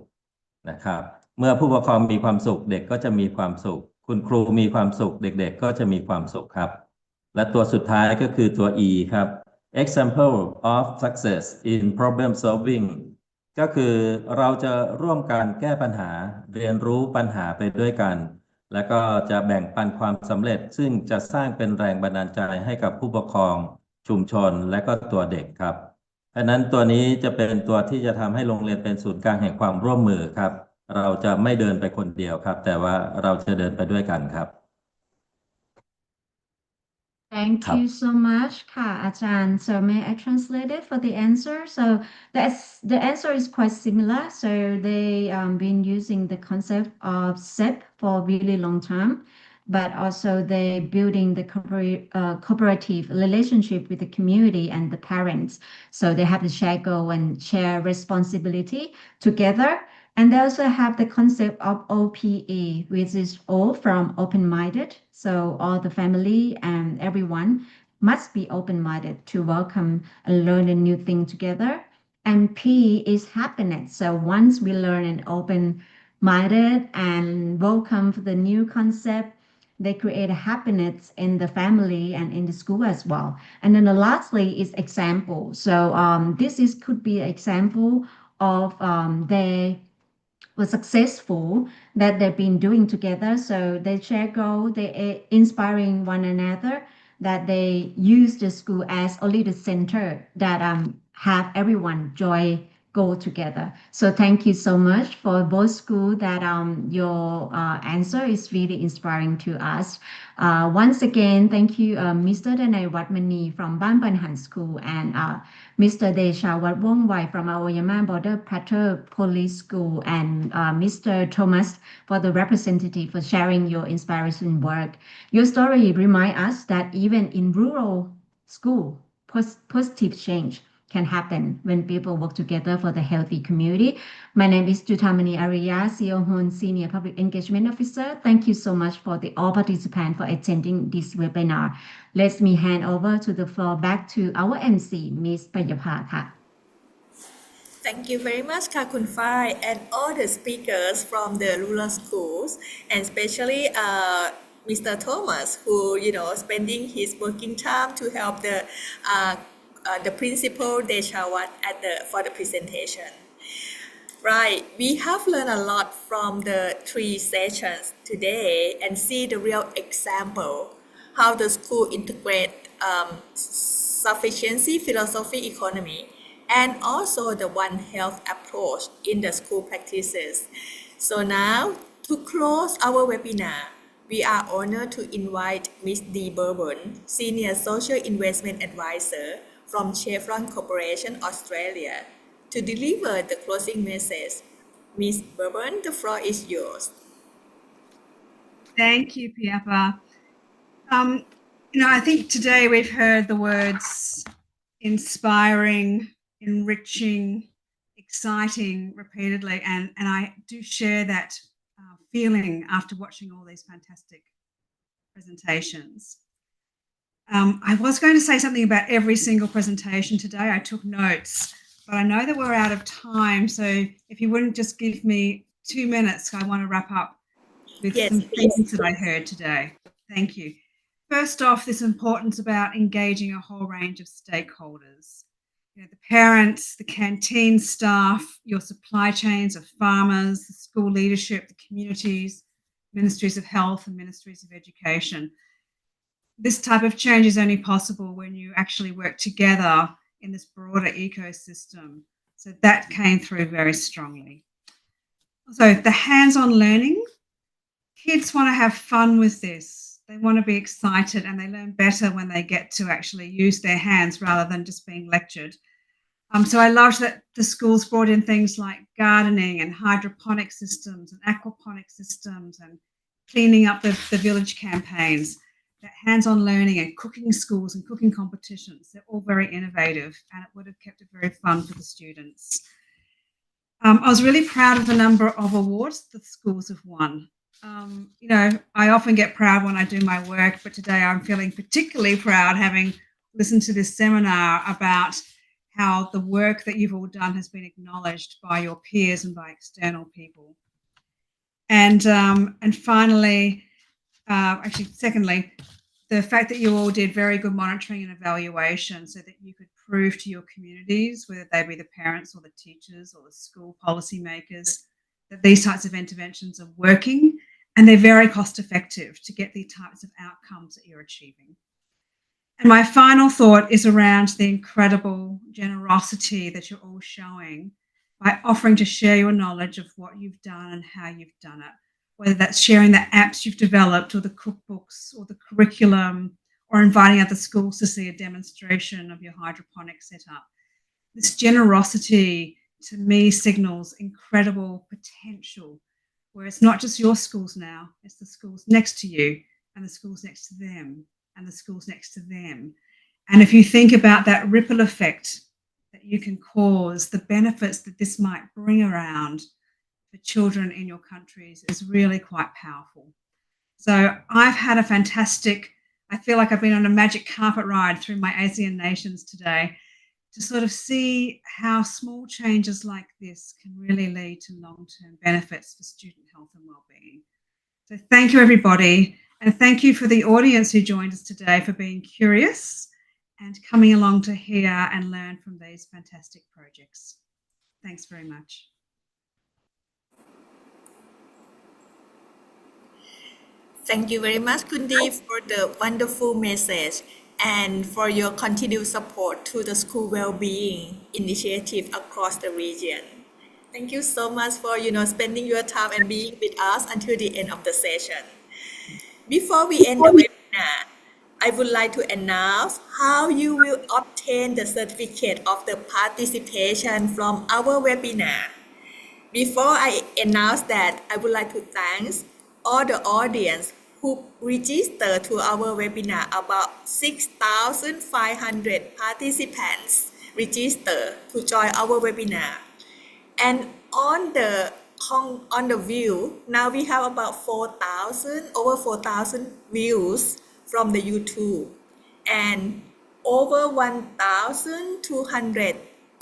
Speaker 22: นะครับเมื่อผู้ปกครองมีความสุขเด็กก็จะมีความสุขคุณครูมีความสุขเด็กๆก็จะมีความสุขครับและตัวสุดท้ายก็คือตัว E ครับ Example of success in problem solving ก็คือเราจะร่วมกันแก้ปัญหาเรียนรู้ปัญหาไปด้วยกันแล้วก็จะแบ่งปันความสำเร็จซึ่งจะสร้างเป็นแรงบันดาลใจให้กับผู้ปกครองชุมชนและก็ตัวเด็กครับเพราะนั้นตัวนี้จะเป็นตัวที่จะทำให้โรงเรียนเป็นศูนย์กลางแห่งความร่วมมือครับเราจะไม่เดินไปคนเดียวครับแต่ว่าเราจะเดินไปด้วยกันครับ
Speaker 21: Thank you so much, Ka Achan. So may I translate it for the answer? So the answer is quite similar. So they been using the concept of SEP for really long time, but also they building the cooperative relationship with the community and the parents. So they have the share goal and share responsibility together. And they also have the concept of OPE, which is O from open-minded. So all the family and everyone must be open-minded to welcome and learn a new thing together. And P is happiness. So once we learn and open-minded and welcome for the new concept, they create a happiness in the family and in the school as well. And then lastly is example. So this could be an example of they were successful that they've been doing together. So they share goal, they inspiring one another, that they use the school as only the center that have everyone joy go together. So thank you so much for both schools that your answer is really inspiring to us. Once again, thank you, Mr. Danai Watmani from Ban Banhan School and Mr. Desha Watwongwai from Aoyama Border Patrol Police School and Mr. Thomas for the representative for sharing your inspiration work. Your story reminds us that even in rural school, positive change can happen when people work together for the healthy community. My name is Jutamani Arya, CEO Hon Senior Public Engagement Officer. Thank you so much for all participants for attending this webinar. Let me hand over to the floor back to our MC, Ms. Payapha.
Speaker 9: Thank you very much, Ka Kun Phai, and all the speakers from the rural schools, and especially Mr. Thomas, who spending his working time to help the the principal Deshawat for the presentation. Right, we have learned a lot from the 3 sessions today and see the real example how the school integrate sufficiency philosophy economy and also the One Health approach in the school practices. So now, to close our webinar, we are honored to invite Ms. Dee Bourbon, Senior Social Investment Advisor from Chevron Corporation Australia, to deliver the closing message. Ms. Bourbon, the floor is yours.
Speaker 5: Thank you, Piapa. I think today we've heard the words inspiring, enriching, exciting repeatedly, and I do share that feeling after watching all these fantastic presentations. I was going to say something about every single presentation today. I took notes, but I know that we're out of time, so if you wouldn't just give me 2 minutes, I want to wrap up with some things that I heard today. Thank you. First off, this importance about engaging a whole range of stakeholders. The parents, the canteen staff, your supply chains of farmers, the school leadership, the communities, ministries of health and ministries of education. This type of change is only possible when you actually work together in this broader ecosystem. So that came through very strongly. So the hands-on learning, kids want to have fun with this. They want to be excited and they learn better when they get to actually use their hands rather than just being lectured. So I loved that the schools brought in things like gardening and hydroponic systems and aquaponic systems and cleaning up the village campaigns, that hands-on learning and cooking schools and cooking competitions. They're all very innovative and it would have kept it very fun for the students. I was really proud of the number of awards the schools have won. I often get proud when I do my work, but today I'm feeling particularly proud having listened to this seminar about how the work that you've all done has been acknowledged by your peers and by external people. And finally, secondly, the fact that you all did very good monitoring and evaluation so that you could prove to your communities, whether they be the parents or the teachers or the school policymakers, that these types of interventions are working and they're very cost effective to get the types of outcomes that you're achieving. And my final thought is around the incredible generosity that you're all showing by offering to share your knowledge of what you've done and how you've done it, whether that's sharing the apps you've developed or the cookbooks or the curriculum or inviting other schools to see a demonstration of your hydroponic setup. This generosity to me signals incredible potential, where it's not just your schools now, it's the schools next to you and the schools next to them and the schools next to them. And if you think about that ripple effect that you can cause, the benefits that this might bring around for children in your countries is really quite powerful. So I've had a fantastic, I feel like I've been on a magic carpet ride through my ASEAN nations today to sort of see how small changes like this can really lead to long-term benefits for student health and well-being. So thank you, everybody. And thank you for the audience who joined us today for being curious and coming along to hear and learn from these fantastic projects. Thanks very much.
Speaker 9: Thank you very much, Kundi, for the wonderful message and for your continued support to the school well-being initiative across the region. Thank you so much for spending your time and being with us until the end of the session. Before we end the webinar, I would like to announce how you will obtain the certificate of the participation from our webinar. Before I announce that, I would like to thank all the audience who registered to our webinar. About 6,500 participants registered to join our webinar. And on the view, now we have about over 4,000 views from the YouTube and over 1,200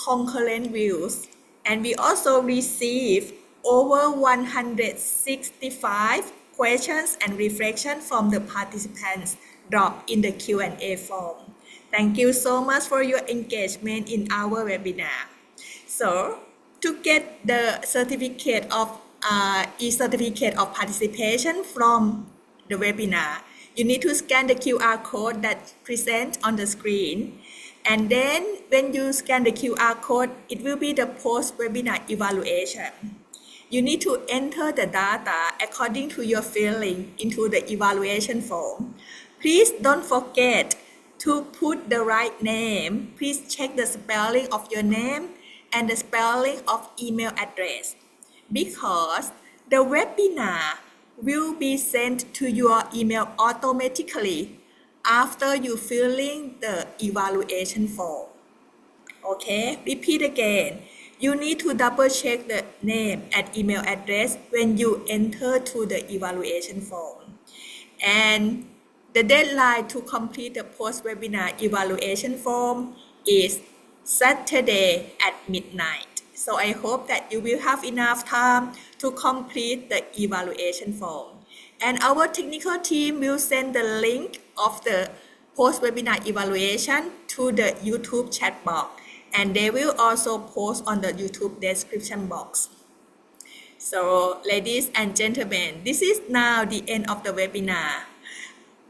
Speaker 9: concurrent views. And we also received over 165 questions and reflections from the participants dropped in the Q&A form. Thank you so much for your engagement in our webinar. So, to get the certificate of e-certificate of participation from the webinar, you need to scan the QR code that present on the screen. And then when you scan the QR code, it will be the post-webinar evaluation. You need to enter the data according to your feeling into the evaluation form. Please don't forget to put the right name. Please check the spelling of your name and the spelling of email address, because the webinar will be sent to your email automatically after you filling the evaluation form. Okay, repeat again. You need to double check the name and email address when you enter to the evaluation form. And the deadline to complete the post-webinar evaluation form is Saturday at midnight. So I hope that you will have enough time to complete the evaluation form. And our technical team will send the link of the post-webinar evaluation to the YouTube chat box. And they will also post on the YouTube description box. So, ladies and gentlemen, this is now the end of the webinar.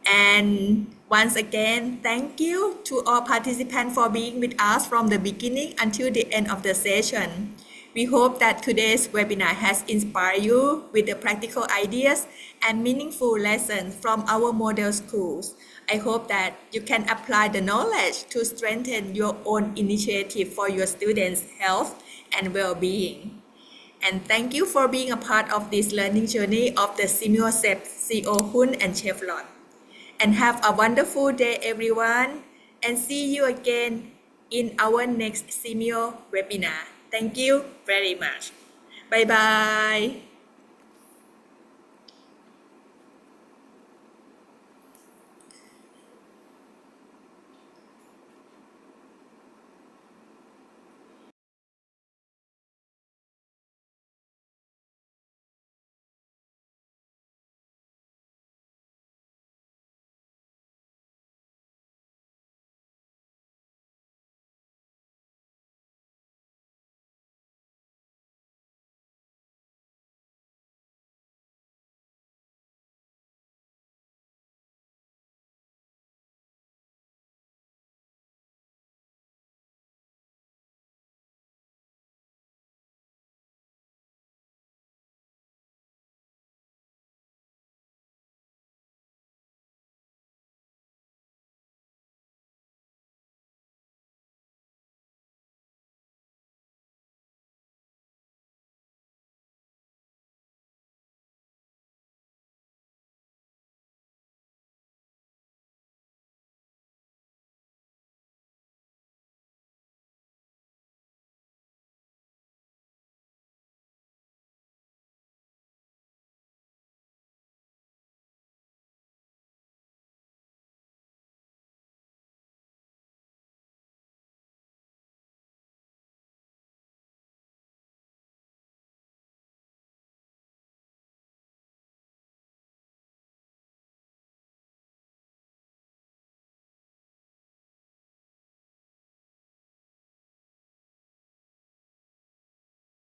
Speaker 9: And once again, thank you to all participants for being with us from the beginning until the end of the session. We hope that today's webinar has inspired you with the practical ideas and meaningful lessons from our model schools. I hope that you can apply the knowledge to strengthen your own initiative for your students' health and well-being. And thank you for being a part of this learning journey of the SimioCEP CO Hun and Chevron. And have a wonderful day, everyone. And see you again in our next Simio webinar. Thank you very much. Bye-bye.